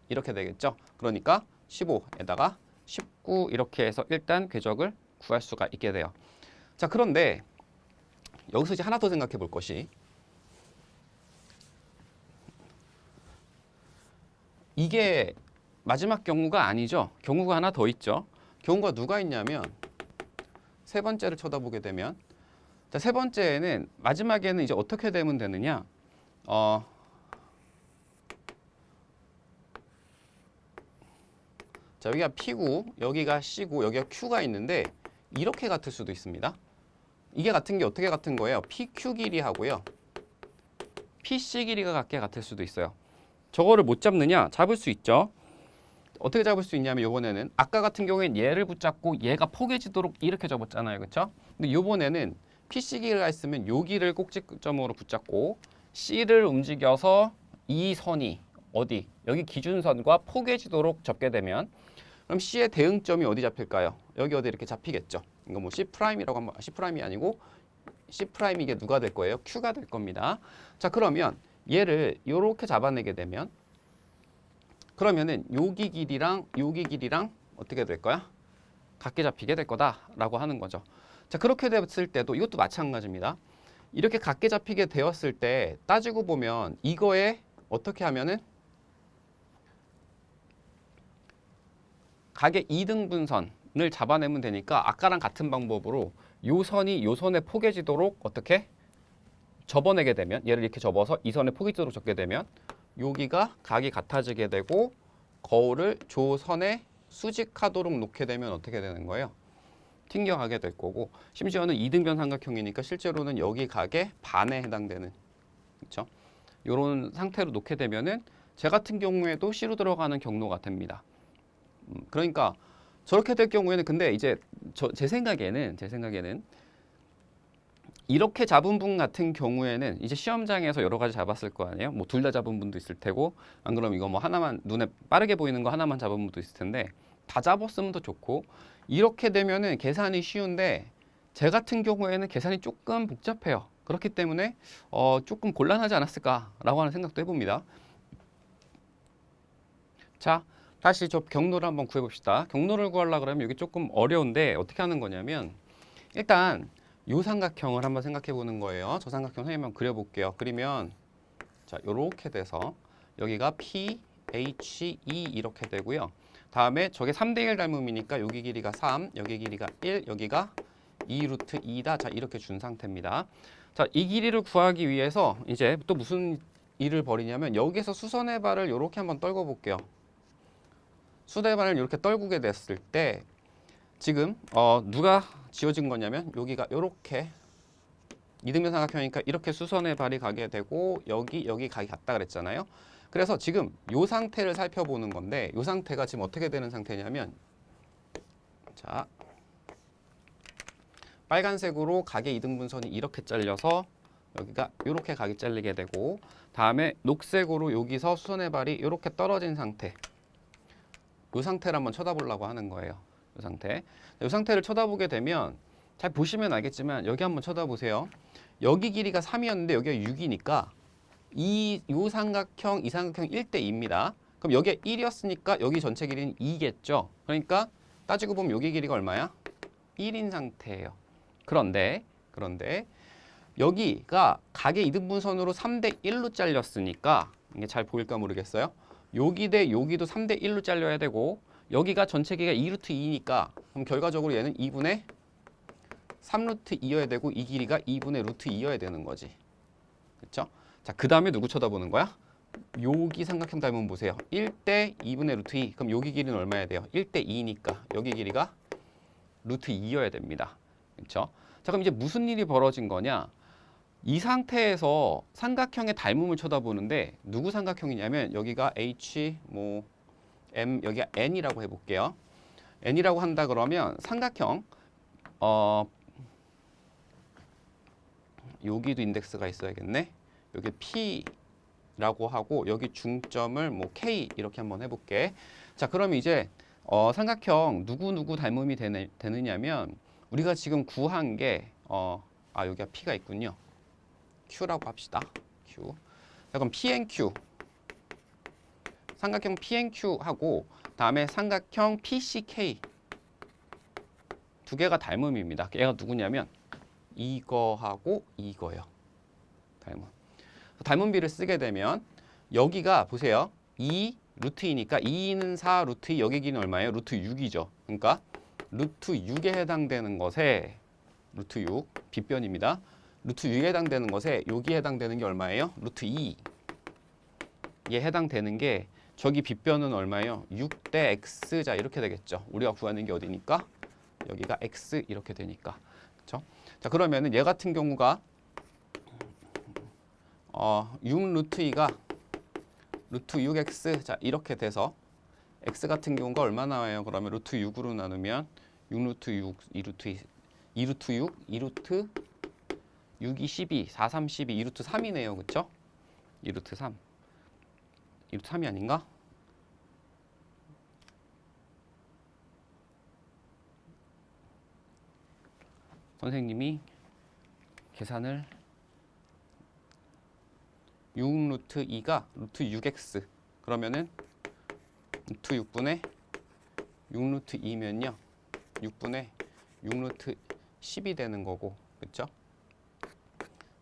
이렇게 되겠죠. 그러니까 15에다가 19 이렇게 해서 일단 궤적을 구할 수가 있게 돼요. 자, 그런데 여기서 이제 하나 더 생각해 볼 것이 이게 마지막 경우가 아니죠. 경우가 하나 더 있죠. 경우가 누가 있냐면 세 번째를 쳐다보게 되면 자, 세 번째는 마지막에는 이제 어떻게 되면 되느냐? 자, 여기가 P고 여기가 C고 여기가 Q가 있는데 이렇게 같을 수도 있습니다. 이게 같은 게 어떻게 같은 거예요? PQ 길이하고요. PC 길이가 같을 수도 있어요. 저거를 못 잡느냐? 잡을 수 있죠. 어떻게 잡을 수 있냐면 이번에는 아까 같은 경우에는 얘를 붙잡고 얘가 포개지도록 이렇게 접었잖아요. 그렇죠? 근데 이번에는 PC 길이가 있으면 여기를 꼭지점으로 붙잡고 C를 움직여서 이 선이 어디? 여기 기준선과 포개지도록 접게 되면 그럼 C의 대응점이 어디 잡힐까요? 여기 어디 이렇게 잡히겠죠. 이거 뭐 C'이라고 하면 C'이 아니고 C' 이게 누가 될 거예요? Q가 될 겁니다. 자, 그러면 얘를 이렇게 잡아내게 되면 그러면은 여기 길이랑 어떻게 될 거야? 같게 잡히게 될 거다라고 하는 거죠. 자, 그렇게 됐을 때도 이것도 마찬가지입니다. 이렇게 같게 잡히게 되었을 때 따지고 보면 이거에 어떻게 하면은 각의 이등분선을 잡아내면 되니까 아까랑 같은 방법으로 요 선이 요 선에 포개지도록 어떻게 접어내게 되면 얘를 이렇게 접어서 이 선에 포개지도록 접게 되면 여기가 각이 같아지게 되고 거울을 조선에 수직하도록 놓게 되면 어떻게 되는 거예요? 튕겨가게 될 거고 심지어는 이등변 삼각형이니까 실제로는 여기 각의 반에 해당되는 그렇죠? 이런 상태로 놓게 되면은 제 같은 경우에도 C로 들어가는 경로가 됩니다. 그러니까 저렇게 될 경우에는 근데 이제 제 생각에는 이렇게 잡은 분 같은 경우에는 이제 시험장에서 여러 가지 잡았을 거 아니에요? 뭐 둘 다 잡은 분도 있을 테고 안 그럼 이거 뭐 하나만 눈에 빠르게 보이는 거 하나만 잡은 분도 있을 텐데 다 잡았으면 더 좋고 이렇게 되면은 계산이 쉬운데 제 같은 경우에는 계산이 조금 복잡해요. 그렇기 때문에 조금 곤란하지 않았을까라고 하는 생각도 해봅니다. 자, 다시 저 경로를 한번 구해봅시다. 경로를 구하려고 그러면 여기 조금 어려운데 어떻게 하는 거냐면 일단 요 삼각형을 한번 생각해 보는 거예요. 저 삼각형 선생님 한번 그려볼게요. 그리면 자, 요렇게 돼서 여기가 P, H, E 이렇게 되고요. 다음에 저게 3대 1 닮음이니까 여기 길이가 3, 여기 길이가 1, 여기가 2 루트 2다. 자, 이렇게 준 상태입니다. 자, 이 길이를 구하기 위해서 이제 또 무슨 일을 벌이냐면 여기서 수선의 발을 이렇게 한번 떨궈 볼게요. 수선의 발을 이렇게 떨구게 됐을 때 지금 누가 지어진 거냐면 여기가 이렇게 이등변 삼각형이니까 이렇게 수선의 발이 가게 되고 여기 각이 같다 그랬잖아요. 그래서 지금 이 상태를 살펴보는 건데 이 상태가 지금 어떻게 되는 상태냐면 자, 빨간색으로 각의 이등분선이 이렇게 잘려서 여기가 이렇게 각이 잘리게 되고 다음에 녹색으로 여기서 수선의 발이 이렇게 떨어진 상태 이 상태를 한번 쳐다보려고 하는 거예요. 이 상태. 이 상태를 쳐다보게 되면 잘 보시면 알겠지만 여기 한번 쳐다보세요. 여기 길이가 3이었는데 여기가 6이니까 이 삼각형, 이 삼각형 1대 2입니다. 그럼 여기가 1이었으니까 여기 전체 길이는 2겠죠. 그러니까 따지고 보면 여기 길이가 얼마야? 1인 상태예요. 그런데 여기가 각의 이등분선으로 3대 1로 잘렸으니까 이게 잘 보일까 모르겠어요. 여기 대 여기도 3대 1로 잘려야 되고 여기가 전체 길이가 2루트 2니까 그럼 결과적으로 얘는 2분의 3루트 2여야 되고 이 길이가 2분의 루트 2여야 되는 거지. 그렇죠? 자, 그 다음에 누구 쳐다보는 거야? 여기 삼각형 닮으면 보세요. 1대 2분의 루트 2. 그럼 여기 길이는 얼마야 돼요? 1대 2니까 여기 길이가 루트 2여야 됩니다. 그렇죠? 자, 그럼 이제 무슨 일이 벌어진 거냐? 이 상태에서 삼각형의 닮음을 쳐다보는데 누구 삼각형이냐면 여기가 H, 뭐 M, 여기가 N이라고 해볼게요. N이라고 한다 그러면 삼각형 여기도 인덱스가 있어야겠네. 여기 P라고 하고 여기 중점을 뭐 K 이렇게 한번 해볼게. 자, 그러면 이제 삼각형 누구 닮음이 되느냐면 우리가 지금 구한 게 여기가 P가 있군요. Q라고 합시다. Q. 자, 그럼 PNQ. 삼각형 PNQ하고 다음에 삼각형 PCK 두 개가 닮음입니다. 얘가 누구냐면 이거하고 이거요. 닮음비를 쓰게 되면 여기가 보세요. 2 루트 2니까 2는 4 루트 2 여기 길이는 얼마예요? 루트 6이죠. 그러니까 루트 6에 해당되는 것에 루트 6 빗변입니다. 루트 6에 해당되는 것에 여기에 해당되는 게 얼마예요? 루트 2. 얘 해당되는 게 저기 빗변은 얼마예요? 6대 x자 이렇게 되겠죠. 우리가 구하는 게 어디니까? 여기가 x 이렇게 되니까. 그렇죠? 자, 그러면은 얘 같은 경우가 6 루트 2가 루트 6x 자 이렇게 돼서 x 같은 경우가 얼마 나와요? 그러면 루트 6으로 나누면 6 루트 6, 2 루트 2, 2 루트 6, 2 루트 6이 12, 4, 3, 12, 2 루트 3이네요. 그쵸? 2 루트 3. 2 루트 3이 아닌가? 선생님이 계산을 6 루트 2가 루트 6x 그러면은 루트 6분의 6 루트 2면요 6분의 6 루트 10이 되는 거고 그쵸?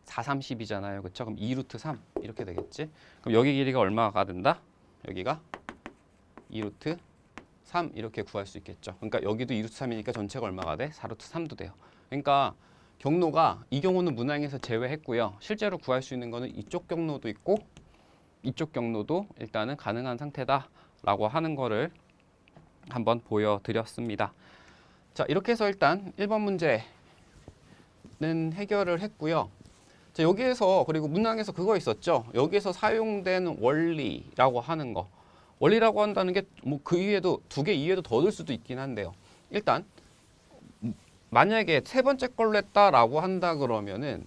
4, 3, 10이잖아요 그쵸? 그럼 2 루트 3 이렇게 되겠지? 그럼 여기 길이가 얼마가 된다? 여기가 2 루트 3 이렇게 구할 수 있겠죠. 그러니까 여기도 2 루트 3이니까 전체가 얼마가 돼? 4 루트 3도 돼요. 그러니까 경로가 이 경우는 문항에서 제외했고요. 실제로 구할 수 있는 거는 이쪽 경로도 있고 이쪽 경로도 일단은 가능한 상태다라고 하는 거를 한번 보여드렸습니다. 자, 이렇게 해서 일단 1번 문제는 해결을 했고요. 자, 여기에서 그리고 문항에서 그거 있었죠. 여기에서 사용된 원리라고 하는 거. 원리라고 한다는 게 뭐 그 이외에도 두 개 이외에도 더 얻을 수도 있긴 한데요. 일단 만약에 세 번째 걸로 했다라고 한다 그러면은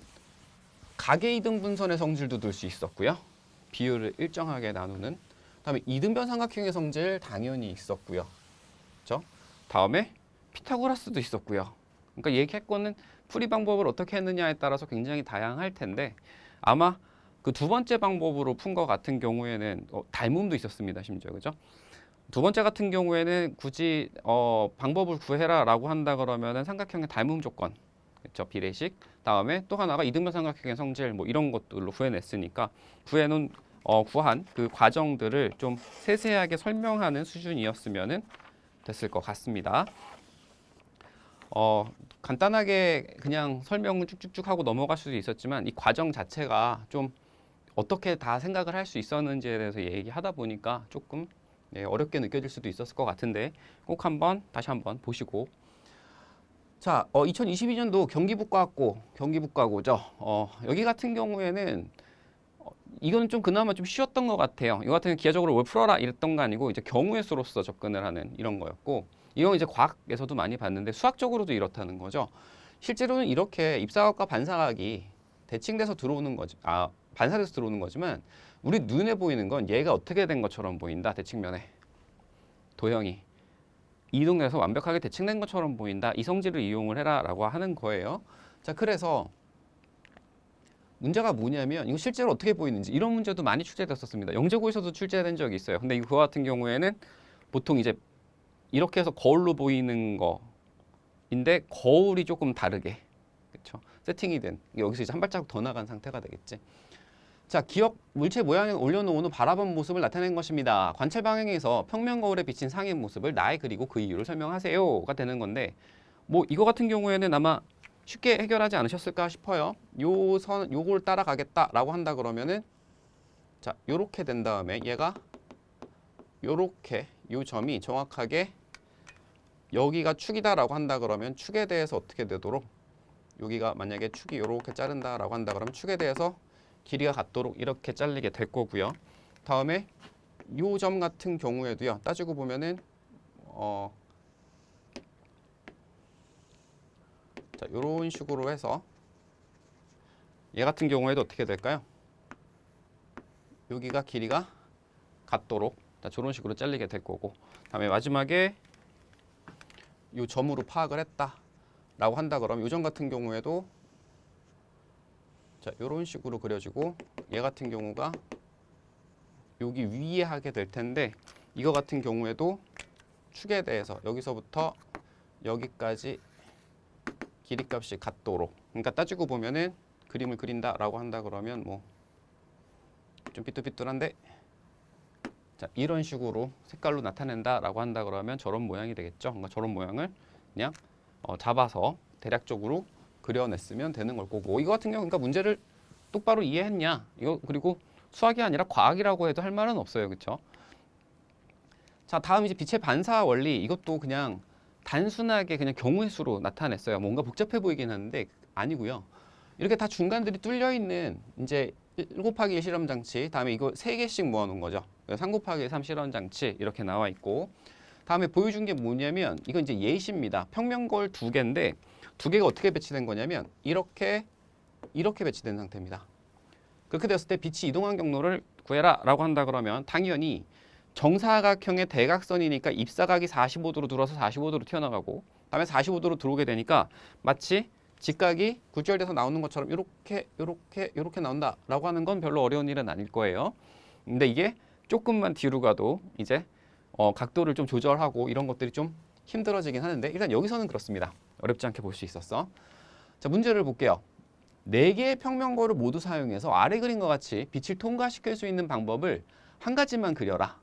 가계 이등분선의 성질도 들 수 있었고요. 비율을 일정하게 나누는. 다음에 이등변 삼각형의 성질 당연히 있었고요. 그렇죠? 다음에 피타고라스도 있었고요. 그러니까 얘기할 거는 풀이 방법을 어떻게 했느냐에 따라서 굉장히 다양할 텐데 아마 그 두 번째 방법으로 푼 것 같은 경우에는 닮음도 있었습니다. 심지어 그죠? 두 번째 같은 경우에는 굳이 방법을 구해라라고 한다 그러면은 삼각형의 닮음 조건, 그렇죠? 비례식. 다음에 또 하나가 이등변 삼각형의 성질 뭐 이런 것들로 구해냈으니까 구한 그 과정들을 좀 세세하게 설명하는 수준이었으면은 됐을 것 같습니다. 간단하게 그냥 설명을 쭉쭉쭉 하고 넘어갈 수도 있었지만 이 과정 자체가 좀 어떻게 다 생각을 할 수 있었는지에 대해서 얘기하다 보니까 조금 어렵게 느껴질 수도 있었을 것 같은데 꼭 다시 한번 보시고 자, 2022년도 경기북과고죠. 여기 같은 경우에는 이거는 좀 그나마 좀 쉬웠던 것 같아요. 이거 같은 경우 기하적으로 뭘 풀어라 이랬던 거 아니고 이제 경우의 수로서 접근을 하는 이런 거였고 이건 이제 과학에서도 많이 봤는데 수학적으로도 이렇다는 거죠. 실제로는 이렇게 입사각과 반사각이 대칭돼서 들어오는 거지. 반사돼서 들어오는 거지만 우리 눈에 보이는 건 얘가 어떻게 된 것처럼 보인다. 대칭면에 도형이 이동해서 완벽하게 대칭된 것처럼 보인다. 이 성질을 이용을 해라라고 하는 거예요. 자, 그래서 문제가 뭐냐면 이거 실제로 어떻게 보이는지 이런 문제도 많이 출제됐었습니다. 영재고에서도 출제된 적이 있어요. 근데 이거 같은 경우에는 보통 이제 이렇게 해서 거울로 보이는 거인데 거울이 조금 다르게 그렇죠? 세팅이 된 여기서 이제 한 발자국 더 나간 상태가 되겠지. 자, 기억 물체 모양에 올려놓은 후 바라본 모습을 나타낸 것입니다. 관찰 방향에서 평면 거울에 비친 상의 모습을 나에 그리고 그 이유를 설명하세요가 되는 건데 뭐 이거 같은 경우에는 아마 쉽게 해결하지 않으셨을까 싶어요. 요걸 따라가겠다라고 한다 그러면은 자, 요렇게 된 다음에 얘가 요렇게 요 점이 정확하게 여기가 축이다라고 한다 그러면 축에 대해서 어떻게 되도록 여기가 만약에 축이 요렇게 자른다라고 한다 그러면 축에 대해서 길이가 같도록 이렇게 잘리게 될 거고요. 다음에 요 점 같은 경우에도요. 따지고 보면은 자, 요런 식으로 해서 얘 같은 경우에도 어떻게 될까요? 여기가 길이가 같도록 저런 식으로 잘리게 될 거고 다음에 마지막에 요 점으로 파악을 했다라고 한다 그러면 요 점 같은 경우에도 자, 요런 식으로 그려지고 얘 같은 경우가 여기 위에 하게 될 텐데 이거 같은 경우에도 축에 대해서 여기서부터 여기까지 길이값이 같도록 그러니까 따지고 보면은 그림을 그린다라고 한다 그러면 뭐 좀 삐뚤삐뚤한데 자, 이런 식으로 색깔로 나타낸다라고 한다 그러면 저런 모양이 되겠죠. 그러니까 저런 모양을 그냥 잡아서 대략적으로 그려냈으면 되는 걸 거고 이거 같은 경우 그러니까 문제를 똑바로 이해했냐 이거 그리고 수학이 아니라 과학이라고 해도 할 말은 없어요. 그렇죠? 자, 다음 이제 빛의 반사 원리 이것도 그냥 단순하게 그냥 경우의 수로 나타냈어요. 뭔가 복잡해 보이긴 하는데 아니고요. 이렇게 다 중간들이 뚫려 있는 이제 1 곱하기 1 실험 장치, 다음에 이거 3개씩 모아 놓은 거죠. 3 곱하기 3 실험 장치 이렇게 나와 있고 다음에 보여준 게 뭐냐면 이건 이제 예시입니다. 평면 거울 2개인데 2개가 어떻게 배치된 거냐면 이렇게 배치된 상태입니다. 그렇게 되었을 때 빛이 이동한 경로를 구해라 라고 한다 그러면 당연히 정사각형의 대각선이니까 입사각이 45도로 들어서 45도로 튀어나가고 다음에 45도로 들어오게 되니까 마치 직각이 굴절돼서 나오는 것처럼 이렇게 나온다라고 하는 건 별로 어려운 일은 아닐 거예요. 근데 이게 조금만 뒤로 가도 이제 각도를 좀 조절하고 이런 것들이 좀 힘들어지긴 하는데 일단 여기서는 그렇습니다. 어렵지 않게 볼 수 있었어. 자, 문제를 볼게요. 4개의 평면거를 모두 사용해서 아래 그림과 같이 빛을 통과시킬 수 있는 방법을 한 가지만 그려라.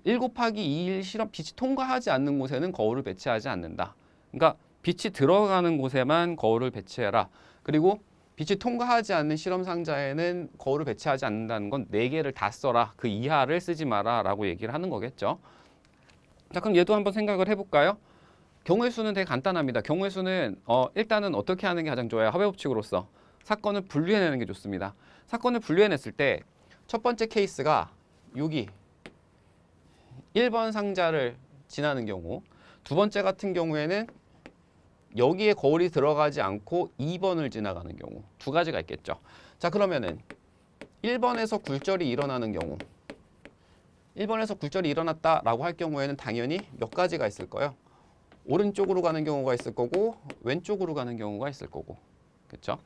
1 곱하기 2 실험 빛이 통과하지 않는 곳에는 거울을 배치하지 않는다. 그러니까 빛이 들어가는 곳에만 거울을 배치해라. 그리고 빛이 통과하지 않는 실험 상자에는 거울을 배치하지 않는다는 건 4개를 다 써라. 그 이하를 쓰지 마라 라고 얘기를 하는 거겠죠. 자, 그럼 얘도 한번 생각을 해볼까요? 경우의 수는 되게 간단합니다. 경우의 수는 일단은 어떻게 하는 게 가장 좋아요? 합의 법칙으로서 사건을 분류해내는 게 좋습니다. 사건을 분류해냈을 때 첫 번째 케이스가 여기 1번 상자를 지나는 경우, 두 번째 같은 경우에는 여기에 거울이 들어가지 않고 2번을 지나가는 경우 두 가지가 있겠죠. 자, 그러면은 1번에서 굴절이 일어나는 경우 1번에서 굴절이 일어났다라고 할 경우에는 당연히 몇 가지가 있을 거예요. 오른쪽으로 가는 경우가 있을 거고 왼쪽으로 가는 경우가 있을 거고 그렇죠?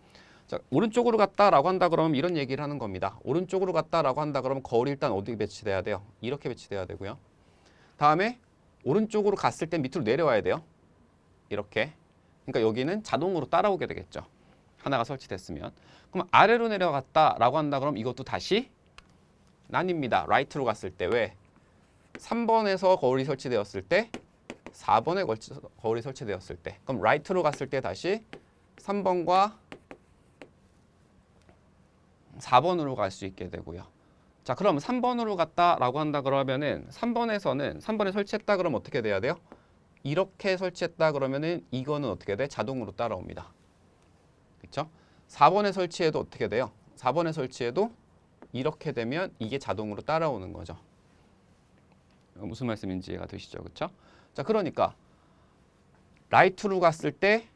자, 오른쪽으로 갔다라고 한다 그러면 이런 얘기를 하는 겁니다. 오른쪽으로 갔다라고 한다 그러면 거울이 일단 어디에 배치돼야 돼요? 이렇게 배치돼야 되고요. 다음에 오른쪽으로 갔을 땐 밑으로 내려와야 돼요. 이렇게. 그러니까 여기는 자동으로 따라오게 되겠죠. 하나가 설치됐으면. 그럼 아래로 내려갔다라고 한다 그러면 이것도 다시 나뉩니다. 라이트로 갔을 때 왜? 3번에서 거울이 설치되었을 때 4번에 거울이 설치되었을 때 그럼 라이트로 갔을 때 다시 3번과 4번으로 갈 수 있게 되고요. 자, 그럼 3번으로 갔다라고 한다 그러면은 3번에 설치했다 그러면 어떻게 돼야 돼요? 이렇게 설치했다 그러면은 이거는 어떻게 돼? 자동으로 따라옵니다. 그렇죠? 4번에 설치해도 어떻게 돼요? 4번에 설치해도 이렇게 되면 이게 자동으로 따라오는 거죠. 무슨 말씀인지 이해가 되시죠? 그렇죠? 자, 그러니까 라이트로 갔을 때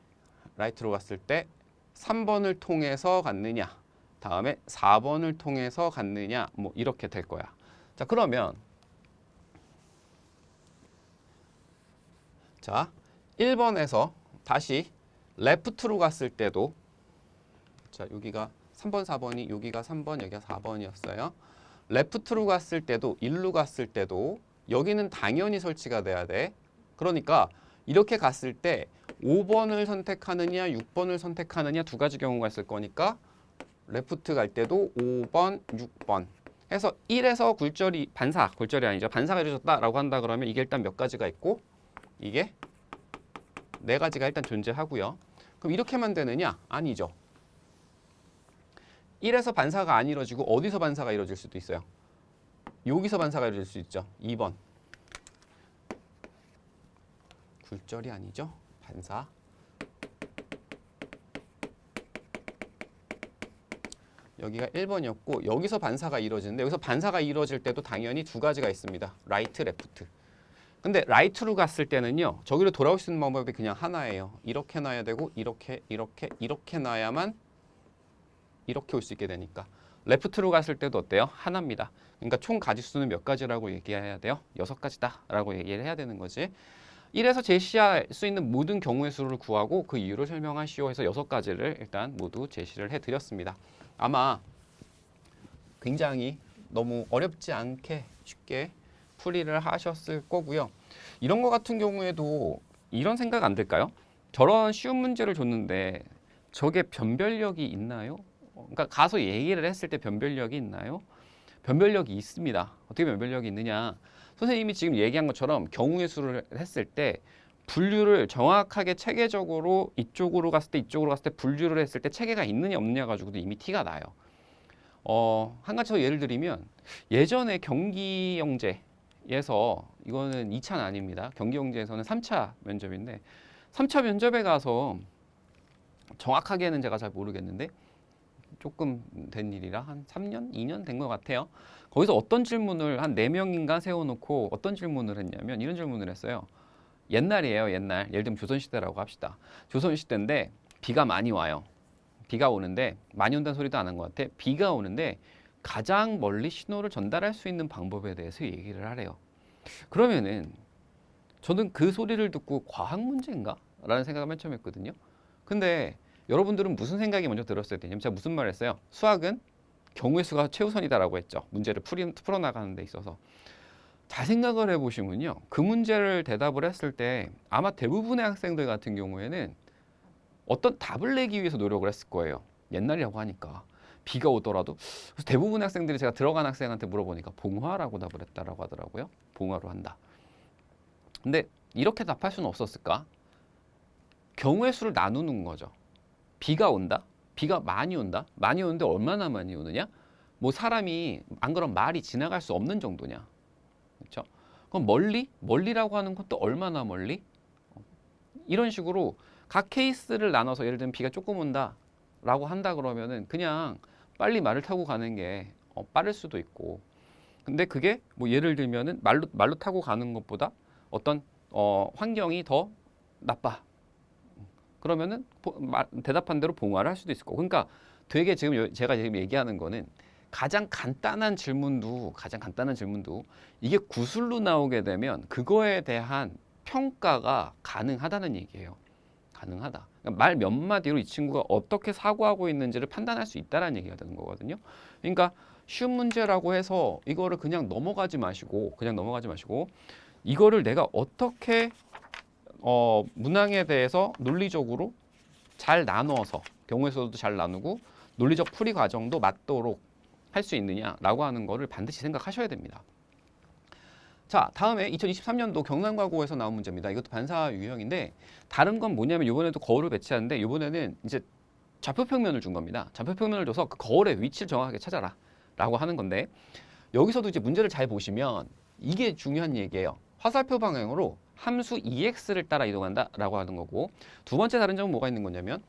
3번을 통해서 갔느냐 다음에 4번을 통해서 갔느냐 뭐 이렇게 될 거야. 자, 그러면 자 1번에서 다시 레프트로 갔을 때도 자 여기가 3번 4번이 여기가 3번 여기가 4번이었어요. 레프트로 갔을 때도 1루 갔을 때도 여기는 당연히 설치가 돼야 돼. 그러니까 이렇게 갔을 때 5번을 선택하느냐 6번을 선택하느냐 두 가지 경우가 있을 거니까 레프트 갈 때도 5번, 6번 해서 1에서 굴절이 아니죠. 반사가 이루어졌다라고 한다 그러면 이게 일단 몇 가지가 있고 이게 4가지가 일단 존재하고요. 그럼 이렇게만 되느냐? 아니죠. 1에서 반사가 안 이루어지고 어디서 반사가 이루어질 수도 있어요. 여기서 반사가 이루어질 수 있죠. 2번. 굴절이 아니죠. 반사. 여기가 1번이었고 여기서 반사가 이루어지는데 여기서 반사가 이루어질 때도 당연히 두 가지가 있습니다. 라이트, 레프트. 근데 라이트로 갔을 때는요. 저기로 돌아올 수 있는 방법이 그냥 하나예요. 이렇게 놔야 되고 이렇게 놔야만 이렇게 올 수 있게 되니까. 레프트로 갔을 때도 어때요? 하나입니다. 그러니까 총 가지수는 몇 가지라고 얘기해야 돼요? 6가지다 라고 얘기를 해야 되는 거지. 1에서 제시할 수 있는 모든 경우의 수를 구하고 그 이유를 설명하시오 해서 6가지를 일단 모두 제시를 해드렸습니다. 아마 굉장히 너무 어렵지 않게 쉽게 풀이를 하셨을 거고요. 이런 거 같은 경우에도 이런 생각 안 들까요? 저런 쉬운 문제를 줬는데 저게 변별력이 있나요? 그러니까 가서 얘기를 했을 때 변별력이 있나요? 변별력이 있습니다. 어떻게 변별력이 있느냐? 선생님이 지금 얘기한 것처럼 경우의 수를 했을 때 분류를 정확하게 체계적으로 이쪽으로 갔을 때 이쪽으로 갔을 때 분류를 했을 때 체계가 있느냐 없느냐 가지고도 이미 티가 나요. 한 가지 더 예를 들면 예전에 경기영재에서 이거는 2차는 아닙니다. 경기영재에서는 3차 면접인데 3차 면접에 가서 정확하게는 제가 잘 모르겠는데 조금 된 일이라 한 3년, 2년 된 것 같아요. 거기서 어떤 질문을 한 4명인가 세워놓고 어떤 질문을 했냐면 이런 질문을 했어요. 옛날이에요, 옛날. 예를 들면 조선시대라고 합시다. 조선시대인데 비가 많이 와요. 비가 오는데 많이 온다는 소리도 안 한 것 같아. 비가 오는데 가장 멀리 신호를 전달할 수 있는 방법에 대해서 얘기를 하래요. 그러면은 저는 그 소리를 듣고 과학 문제인가? 라는 생각을 맨 처음 했거든요. 근데 여러분들은 무슨 생각이 먼저 들었어야 되냐면 제가 무슨 말을 했어요? 수학은 경우의 수가 최우선이다라고 했죠. 문제를 풀어나가는 데 있어서. 잘 생각을 해보시면요. 그 문제를 대답을 했을 때 아마 대부분의 학생들 같은 경우에는 어떤 답을 내기 위해서 노력을 했을 거예요. 옛날이라고 하니까. 비가 오더라도. 그래서 대부분의 학생들이 제가 들어간 학생한테 물어보니까 봉화라고 답을 했다라고 하더라고요. 봉화로 한다. 근데 이렇게 답할 수는 없었을까? 경우의 수를 나누는 거죠. 비가 온다? 비가 많이 온다? 많이 오는데 얼마나 많이 오느냐? 뭐 사람이 안 그럼 말이 지나갈 수 없는 정도냐? 그렇죠? 그럼 멀리라고 하는 것도 얼마나 멀리? 이런 식으로 각 케이스를 나눠서 예를 들면 비가 조금 온다라고 한다 그러면은 그냥 빨리 말을 타고 가는 게 빠를 수도 있고. 근데 그게 뭐 예를 들면은 말로 타고 가는 것보다 어떤 환경이 더 나빠. 그러면은 대답한 대로 봉화를 할 수도 있을 거고. 그러니까 되게 지금 제가 지금 얘기하는 거는 가장 간단한 질문도 이게 구술로 나오게 되면 그거에 대한 평가가 가능하다는 얘기예요. 가능하다. 그러니까 말 몇 마디로 이 친구가 어떻게 사고하고 있는지를 판단할 수 있다는 얘기가 되는 거거든요. 그러니까 쉬운 문제라고 해서 이거를 그냥 넘어가지 마시고 이거를 내가 어떻게 문항에 대해서 논리적으로 잘 나눠서 경우의 수도 잘 나누고 논리적 풀이 과정도 맞도록 할 수 있느냐라고 하는 거를 반드시 생각하셔야 됩니다. 자, 다음에 2023년도 경남과고에서 나온 문제입니다. 이것도 반사 유형인데 다른 건 뭐냐면 이번에도 거울을 배치하는데 이번에는 이제 좌표평면을 준 겁니다. 좌표평면을 줘서 그 거울의 위치를 정확하게 찾아라 라고 하는 건데 여기서도 이제 문제를 잘 보시면 이게 중요한 얘기예요. 화살표 방향으로 함수 EX를 따라 이동한다 라고 하는 거고 두 번째 다른 점은 뭐가 있는 거냐면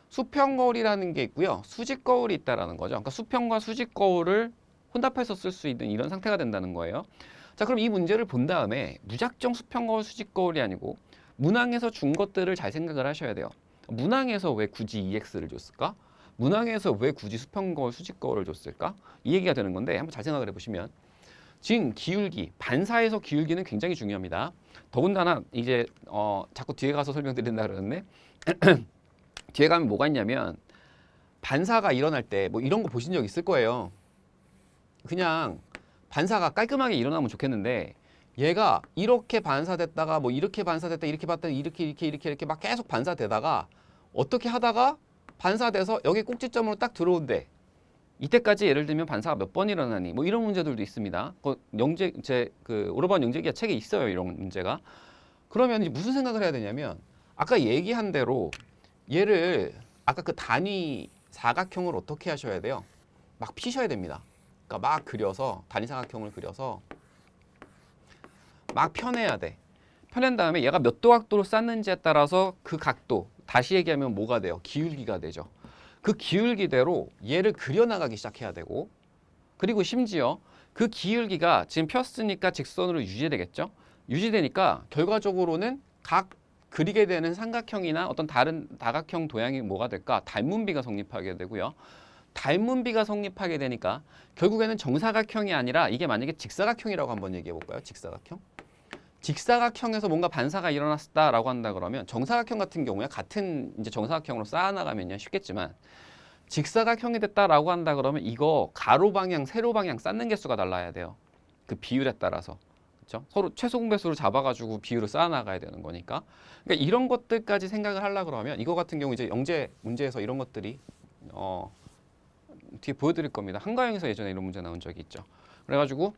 수평 거울이라는 게 있고요. 수직 거울이 있다라는 거죠. 그러니까 수평과 수직 거울을 혼합해서 쓸 수 있는 이런 상태가 된다는 거예요. 자, 그럼 이 문제를 본 다음에 무작정 수평 거울, 수직 거울이 아니고 문항에서 준 것들을 잘 생각을 하셔야 돼요. 문항에서 왜 굳이 EX를 줬을까? 문항에서 왜 굳이 수평 거울, 수직 거울을 줬을까? 이 얘기가 되는 건데 한번 잘 생각을 해보시면 지금 기울기, 반사에서 기울기는 굉장히 중요합니다. 더군다나 이제 자꾸 뒤에 가서 설명드린다 그러는데 뒤에 가면 뭐가 있냐면 반사가 일어날 때 뭐 이런 거 보신 적 있을 거예요. 그냥 반사가 깔끔하게 일어나면 좋겠는데 얘가 이렇게 반사됐다가 뭐 이렇게 반사됐다 이렇게 봤다 이렇게 막 계속 반사되다가 어떻게 하다가 반사돼서 여기 꼭지점으로 딱 들어온대. 이때까지 예를 들면 반사가 몇 번 일어나니 뭐 이런 문제들도 있습니다. 그 오르반 영재기하 책에 있어요. 이런 문제가. 그러면 이제 무슨 생각을 해야 되냐면 아까 얘기한 대로 얘를 아까 그 단위 사각형을 어떻게 하셔야 돼요? 막 피셔야 됩니다. 그러니까 막 그려서 단위 사각형을 그려서 막 펴내야 돼. 펴낸 다음에 얘가 몇 도 각도로 쌓는지에 따라서 그 각도 다시 얘기하면 뭐가 돼요? 기울기가 되죠. 그 기울기대로 얘를 그려나가기 시작해야 되고 그리고 심지어 그 기울기가 지금 폈으니까 직선으로 유지되겠죠. 유지되니까 결과적으로는 각 그리게 되는 삼각형이나 어떤 다른 다각형 도형이 뭐가 될까? 닮은비가 성립하게 되고요. 닮은비가 성립하게 되니까 결국에는 정사각형이 아니라 이게 만약에 직사각형이라고 한번 얘기해 볼까요? 직사각형. 직사각형에서 뭔가 반사가 일어났다라고 한다 그러면 정사각형 같은 경우에 같은 이제 정사각형으로 쌓아나가면요 쉽겠지만 직사각형이 됐다라고 한다 그러면 이거 가로 방향, 세로 방향 쌓는 개수가 달라야 돼요. 그 비율에 따라서. 그렇죠? 서로 최소 공배수를 잡아가지고 비율을 쌓아나가야 되는 거니까. 그러니까 이런 것들까지 생각을 하려고 그러면 이거 같은 경우 이제 영재 문제에서 이런 것들이 뒤에 보여드릴 겁니다. 한가영에서 예전에 이런 문제 나온 적이 있죠. 그래가지고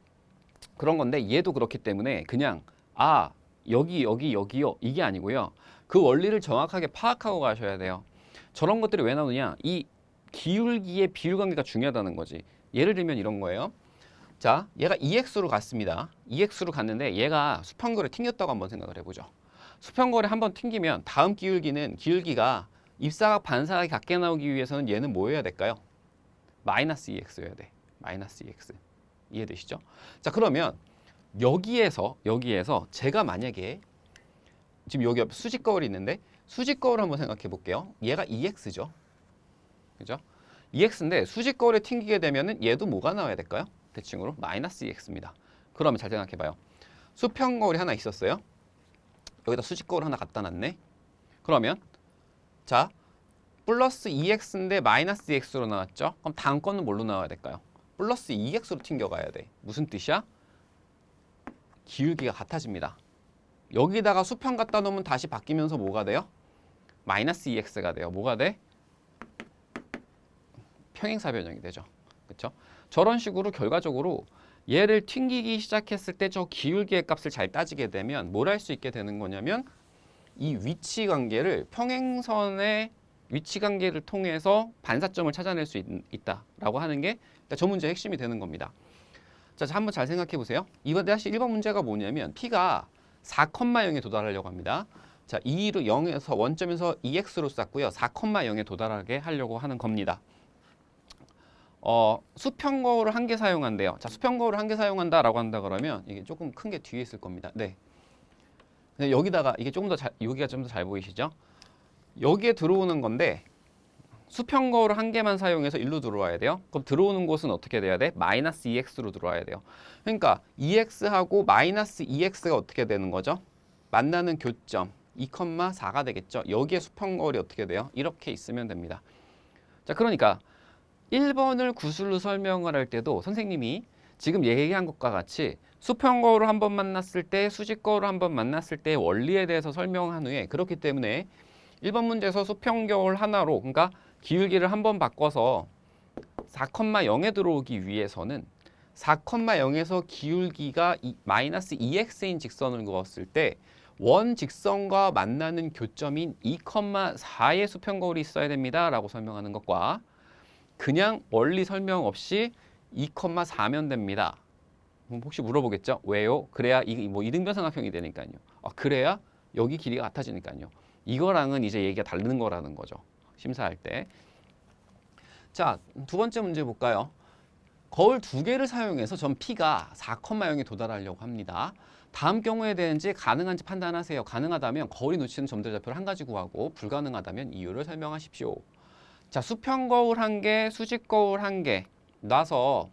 그런 건데 얘도 그렇기 때문에 그냥 여기요. 이게 아니고요. 그 원리를 정확하게 파악하고 가셔야 돼요. 저런 것들이 왜 나오느냐? 이 기울기의 비율 관계가 중요하다는 거지. 예를 들면 이런 거예요. 자, 얘가 2x로 갔습니다. 2x로 갔는데 얘가 수평거리에 튕겼다고 한번 생각을 해보죠. 수평거리에 한번 튕기면 다음 기울기가 입사각 반사각이 같게 나오기 위해서는 얘는 뭐 해야 될까요? 마이너스 2x여야 돼. 마이너스 2x. 이해되시죠? 자, 그러면 여기에서 제가 만약에 지금 여기 수직거울이 있는데 수직거울 한번 생각해 볼게요. 얘가 2x죠. 그죠? 2x인데 수직거울에 튕기게 되면은 얘도 뭐가 나와야 될까요? 대칭으로 마이너스 2x입니다. 그러면 잘 생각해 봐요. 수평거울이 하나 있었어요. 여기다 수직거울 하나 갖다 놨네. 그러면 자, 플러스 2x인데 마이너스 2x로 나왔죠? 그럼 다음 거는 뭘로 나와야 될까요? 플러스 2x로 튕겨가야 돼. 무슨 뜻이야? 기울기가 같아집니다. 여기다가 수평 갖다 놓으면 다시 바뀌면서 뭐가 돼요? 마이너스 2x가 돼요. 뭐가 돼? 평행사 변형이 되죠. 그렇죠? 저런 식으로 결과적으로 얘를 튕기기 시작했을 때 저 기울기의 값을 잘 따지게 되면 뭘 할 수 있게 되는 거냐면 이 위치 관계를 평행선의 위치 관계를 통해서 반사점을 찾아낼 수 있다라고 하는 게 저 문제의 핵심이 되는 겁니다. 자, 한번 잘 생각해 보세요. 이번 다시 1번 문제가 뭐냐면 t가 4,0에 도달하려고 합니다. 자, 2로 0에서 원점에서 2x로 쌌고요. 4,0에 도달하게 하려고 하는 겁니다. 수평거울을 한 개 사용한대요. 자, 수평거울을 한 개 사용한다라고 한다 그러면 이게 조금 큰 게 뒤에 있을 겁니다. 네. 근데 여기다가 이게 조금 더 여기가 좀 더 잘 보이시죠? 여기에 들어오는 건데 수평거울을 한 개만 사용해서 일로 들어와야 돼요. 그럼 들어오는 곳은 어떻게 돼야 돼? 마이너스 2x로 들어와야 돼요. 그러니까 2x하고 마이너스 2x가 어떻게 되는 거죠? 만나는 교점 2,4가 되겠죠. 여기에 수평거울이 어떻게 돼요? 이렇게 있으면 됩니다. 자, 그러니까 1번을 구술로 설명을 할 때도 선생님이 지금 얘기한 것과 같이 수평거울을 한번 만났을 때 수직거울을 한번 만났을 때 원리에 대해서 설명한 후에 그렇기 때문에 1번 문제에서 수평거울 하나로 그러니까 기울기를 한번 바꿔서 4,0에 들어오기 위해서는 4,0에서 기울기가 마이너스 2x인 직선을 그었을 때 원 직선과 만나는 교점인 2,4의 수평거울이 있어야 됩니다 라고 설명하는 것과 그냥 원리 설명 없이 2,4면 됩니다. 혹시 물어보겠죠? 왜요? 그래야 뭐 이등변삼각형이 되니까요. 그래야 여기 길이가 같아지니까요. 이거랑은 이제 얘기가 다른 거라는 거죠. 심사할 때. 자, 두 번째 문제 볼까요? 거울 두 개를 사용해서 전 P가 4,0에 도달하려고 합니다. 다음 경우에 대한지 가능한지 판단하세요. 가능하다면 거울이 놓치는 점들 좌표를 한 가지 구하고 불가능하다면 이유를 설명하십시오. 자, 수평거울 한 개, 수직거울 한 개 놔서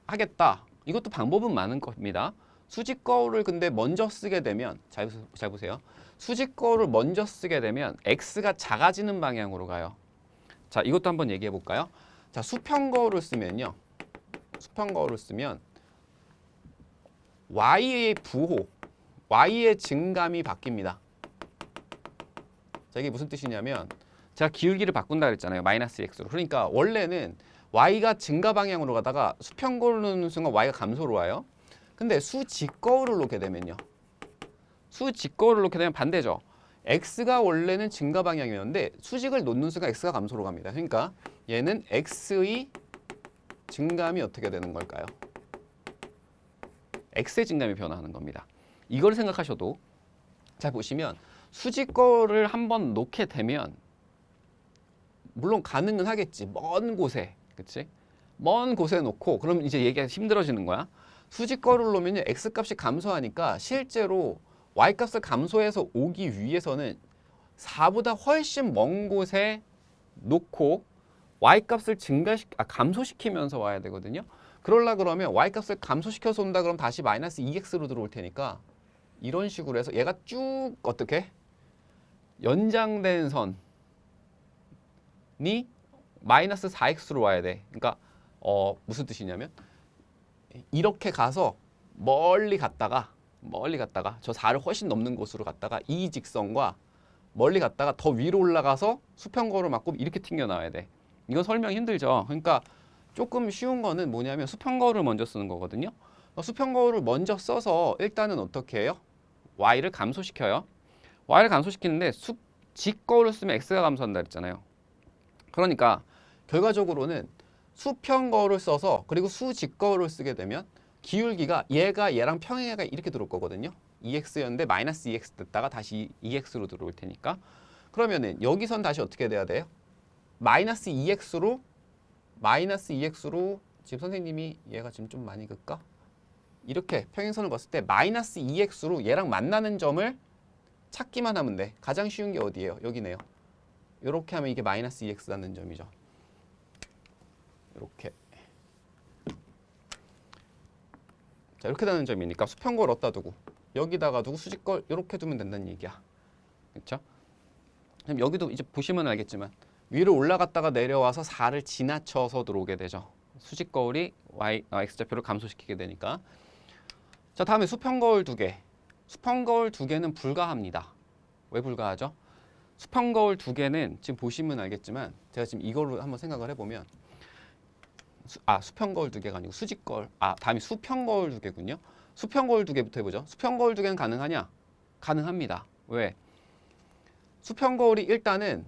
하겠다. 이것도 방법은 많은 겁니다. 수직거울을 근데 먼저 쓰게 되면 잘 보세요. 수직거울을 먼저 쓰게 되면 x가 작아지는 방향으로 가요. 자, 이것도 한번 얘기해 볼까요? 자, 수평거울을 쓰면 y의 부호, y의 증감이 바뀝니다. 자, 이게 무슨 뜻이냐면 제가 기울기를 바꾼다 그랬잖아요. 마이너스 x로. 그러니까 원래는 y가 증가 방향으로 가다가 수평거울을 놓는 순간 y가 감소로 와요. 근데 수직거울을 놓게 되면요. 수직거울을 놓게 되면 반대죠. x가 원래는 증가 방향이었는데 수직을 놓는 순간 x가 감소로 갑니다. 그러니까 얘는 x의 증감이 어떻게 되는 걸까요? x의 증감이 변화하는 겁니다. 이걸 생각하셔도 잘 보시면 수직거울을 한번 놓게 되면 물론 가능은 하겠지. 먼 곳에. 그치? 먼 곳에 놓고 그럼 이제 얘기가 힘들어지는 거야. 수직거울을 놓으면 x값이 감소하니까 실제로 y값을 감소해서 오기 위해서는 4보다 훨씬 먼 곳에 놓고 y값을 감소시키면서 와야 되거든요. 그러려 그러면 y값을 감소시켜서 온다 그러면 다시 마이너스 2x로 들어올 테니까 이런 식으로 해서 얘가 쭉 어떻게? 연장된 선이 마이너스 4x로 와야 돼. 그러니까 무슨 뜻이냐면 이렇게 가서 멀리 갔다가 저 4를 훨씬 넘는 곳으로 갔다가 이 직선과 멀리 갔다가 더 위로 올라가서 수평거울을 맞고 이렇게 튕겨 나와야 돼. 이건 설명 힘들죠. 그러니까 조금 쉬운 거는 뭐냐면 수평거울을 먼저 쓰는 거거든요. 수평 거울을 먼저 써서 일단은 어떻게 해요? y를 감소시켜요. y를 감소시키는데 직거울을 쓰면 x가 감소한다 그랬잖아요. 그러니까 결과적으로는 수평 거울을 써서 그리고 수직거울을 쓰게 되면 기울기가 얘가 얘랑 평행해가 이렇게 들어올 거거든요. 2x였는데 마이너스 2x 됐다가 다시 2x로 들어올 테니까 그러면은 여기선 다시 어떻게 돼야 돼요? 마이너스 2x로 지금 선생님이 얘가 지금 좀 많이 글까? 이렇게 평행선을 봤을 때 마이너스 2x로 얘랑 만나는 점을 찾기만 하면 돼. 가장 쉬운 게 어디예요? 여기네요. 이렇게 하면 이게 마이너스 2x 닿는 점이죠. 이렇게. 자, 이렇게 닿는 점이니까 수평거울 어디다 두고 여기다가 두고 수직거울 이렇게 두면 된다는 얘기야. 그렇죠? 그럼 여기도 이제 보시면 알겠지만 위로 올라갔다가 내려와서 4를 지나쳐서 들어오게 되죠. 수직거울이 x좌표를 감소시키게 되니까. 자, 다음에 수평거울 2개. 수평거울 2개는 불가합니다. 왜 불가하죠? 수평거울 2개는 지금 보시면 알겠지만 제가 지금 이걸로 한번 생각을 해보면 수평거울 2개가 아니고 수직거울 다음이 수평거울 2개군요. 수평거울 2개부터 해보죠. 수평거울 2개는 가능하냐? 가능합니다. 왜? 수평거울이 일단은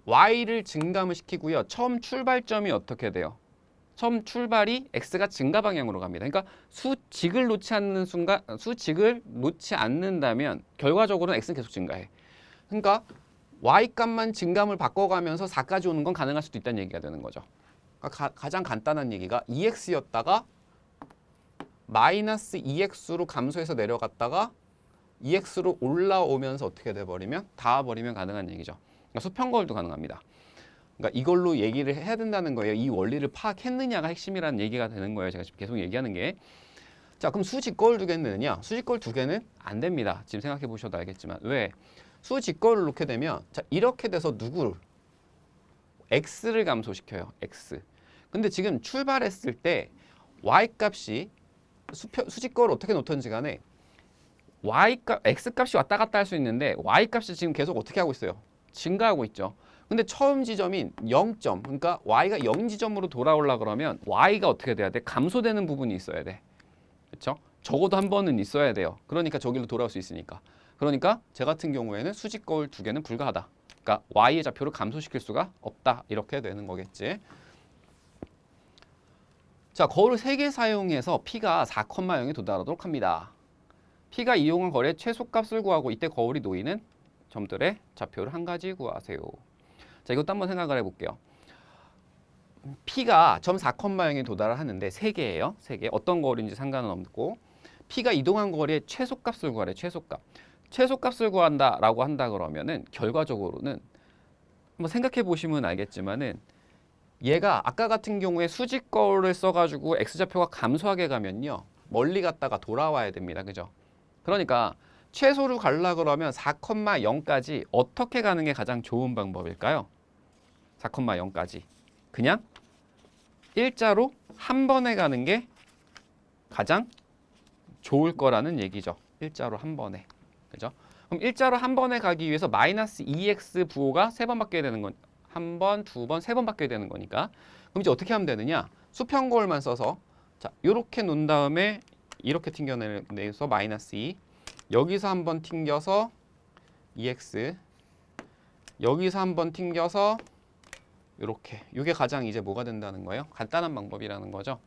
y를 증감을 시키고요. 처음 출발점이 어떻게 돼요? 처음 출발이 x가 증가 방향으로 갑니다. 그러니까 수직을 놓지 않는다면 결과적으로는 x는 계속 증가해. 그러니까 y 값만 증감을 바꿔가면서 4까지 오는 건 가능할 수도 있다는 얘기가 되는 거죠. 그러니까 가장 간단한 얘기가 2x였다가 마이너스 2x로 감소해서 내려갔다가 2x로 올라오면서 어떻게 돼버리면 닿아버리면 가능한 얘기죠. 그러니까 수평거울도 가능합니다. 그러니까 이걸로 얘기를 해야 된다는 거예요. 이 원리를 파악했느냐가 핵심이라는 얘기가 되는 거예요. 제가 지금 계속 얘기하는 게. 자, 그럼 수직거울 2개는 되느냐? 수직거울 2개는 안 됩니다. 지금 생각해 보셔도 알겠지만. 왜? 수직거울을 놓게 되면 자, 이렇게 돼서 누구를? x를 감소시켜요. x. 근데 지금 출발했을 때 y 값이 수직거울 어떻게 놓던지 간에 x 값이 왔다 갔다 할 수 있는데 y 값이 지금 계속 어떻게 하고 있어요? 증가하고 있죠. 근데 처음 지점인 0점, 그러니까 y가 0지점으로 돌아오려 그러면 y가 어떻게 돼야 돼? 감소되는 부분이 있어야 돼. 그렇죠? 적어도 한 번은 있어야 돼요. 그러니까 저기로 돌아올 수 있으니까. 그러니까 제 같은 경우에는 수직거울 2개는 불가하다. 그러니까 y의 좌표를 감소시킬 수가 없다. 이렇게 되는 거겠지. 자, 거울을 3개 사용해서 p가 4,0에 도달하도록 합니다. p가 이용한 거리의 최소값을 구하고 이때 거울이 놓이는 점들의 좌표를 한 가지 구하세요. 자, 이것도 한번 생각을 해볼게요. p가 점 4,0에 도달을 하는데 3개예요. 3개. 어떤 거울인지 상관은 없고 p가 이동한 거리의 최소값을 구하래. 최소값을 구한다라고 한다 그러면은 결과적으로는 한번 생각해 보시면 알겠지만은 얘가 아까 같은 경우에 수직 거울을 써가지고 x좌표가 감소하게 가면요. 멀리 갔다가 돌아와야 됩니다. 그죠? 그러니까 최소로 가려 그러면 4,0까지 어떻게 가는 게 가장 좋은 방법일까요? 4,0까지 그냥 일자로 한 번에 가는 게 가장 좋을 거라는 얘기죠. 일자로 한 번에. 그죠? 그럼 일자로 한 번에 가기 위해서 마이너스 2x 부호가 3번 바뀌어야 되는 건 한 번, 2번, 3번 바뀌어야 되는 거니까 그럼 이제 어떻게 하면 되느냐? 수평 거울만 써서 자, 요렇게 놓은 다음에 이렇게 튕겨내서 마이너스 2 여기서 한번 튕겨서 2x 여기서 한번 튕겨서 이렇게 이게 가장 이제 뭐가 된다는 거예요? 간단한 방법이라는 거죠.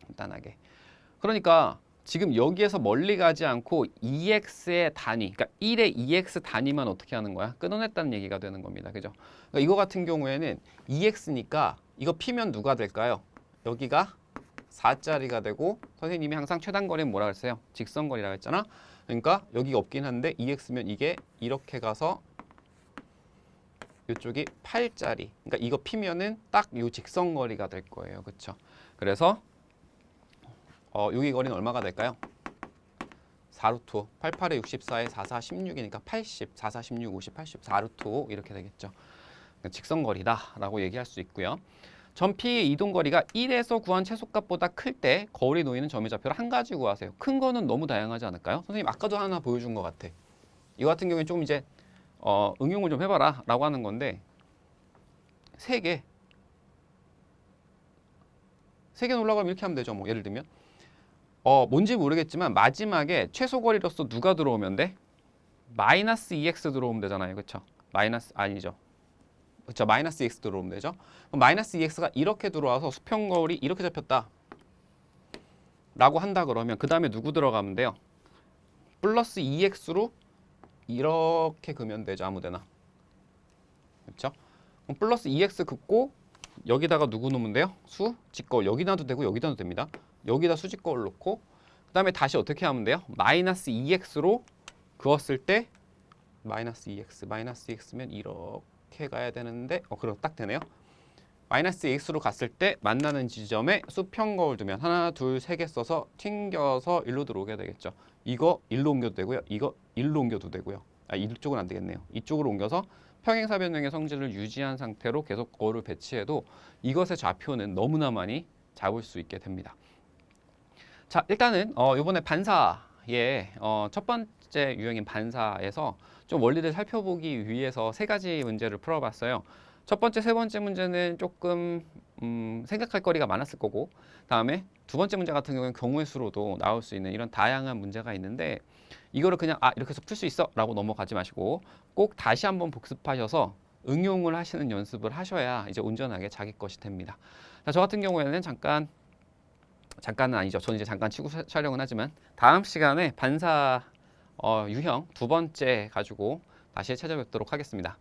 간단하게. 그러니까 지금 여기에서 멀리 가지 않고 2x의 단위, 그러니까 1의 2x 단위만 어떻게 하는 거야? 끊어냈다는 얘기가 되는 겁니다. 그죠? 그러니까 이거 같은 경우에는 2x니까 이거 피면 누가 될까요? 여기가 4짜리가 되고 선생님이 항상 최단거리는 뭐라 그랬어요? 직선거리라고 했잖아. 그러니까 여기가 없긴 한데 2x면 이게 이렇게 가서 이쪽이 8짜리. 그러니까 이거 피면은 딱 요 직선거리가 될 거예요. 그렇죠? 그래서 여기 거리는 얼마가 될까요? 4루트 5. 88에 64에 44, 16이니까 80, 44, 16, 50, 80, 4루트 5 이렇게 되겠죠. 그러니까 직선거리다라고 얘기할 수 있고요. 점 P의 이동거리가 1에서 구한 최소값보다 클 때 거울이 놓이는 점의 좌표를 한 가지 구하세요. 큰 거는 너무 다양하지 않을까요? 선생님 아까도 하나 보여준 것 같아. 이거 같은 경우에 좀 이제 응용을 좀 해봐라 라고 하는 건데 3개 올라가면 이렇게 하면 되죠. 뭐 예를 들면 뭔지 모르겠지만 마지막에 최소 거리로서 누가 들어오면 돼? 마이너스 2x 들어오면 되잖아요. 그쵸? 마이너스 아니죠. 그쵸? 마이너스 2x 들어오면 되죠. 그럼 마이너스 2x가 이렇게 들어와서 수평 거울이 이렇게 잡혔다 라고 한다 그러면 그 다음에 누구 들어가면 돼요? 플러스 2x로 이렇게 그면 되죠. 아무데나. 그쵸? 그럼 플러스 2x 긋고 여기다가 누구 놓으면 돼요? 수, 직거울. 여기 놔도 되고 여기다 놔도 됩니다. 여기다 수직거울 놓고 그 다음에 다시 어떻게 하면 돼요? 마이너스 2x로 그었을 때 마이너스 2x면 이렇게 가야 되는데 그럼 딱 되네요. 마이너스 2x로 갔을 때 만나는 지점에 수평 거울 두면 하나, 둘, 세 개 써서 튕겨서 일로 들어오게 되겠죠. 이거 일로 옮겨도 되고요. 이거 일로 옮겨도 되고요. 이쪽은 안 되겠네요. 이쪽으로 옮겨서 평행사 변형의 성질을 유지한 상태로 계속 거울을 배치해도 이것의 좌표는 너무나 많이 잡을 수 있게 됩니다. 자, 일단은 이번에 반사의 첫 번째 유형인 반사에서 좀 원리를 살펴보기 위해서 세 가지 문제를 풀어봤어요. 첫 번째, 세 번째 문제는 조금 생각할 거리가 많았을 거고, 다음에 두 번째 문제 같은 경우는 경우의 수로도 나올 수 있는 이런 다양한 문제가 있는데, 이거를 그냥 이렇게 해서 풀 수 있어 라고 넘어가지 마시고 꼭 다시 한번 복습하셔서 응용을 하시는 연습을 하셔야 이제 온전하게 자기 것이 됩니다. 자, 저 같은 경우에는 잠깐은 아니죠. 저는 이제 잠깐 치고 촬영은 하지만 다음 시간에 반사 유형 두 번째 가지고 다시 찾아뵙도록 하겠습니다.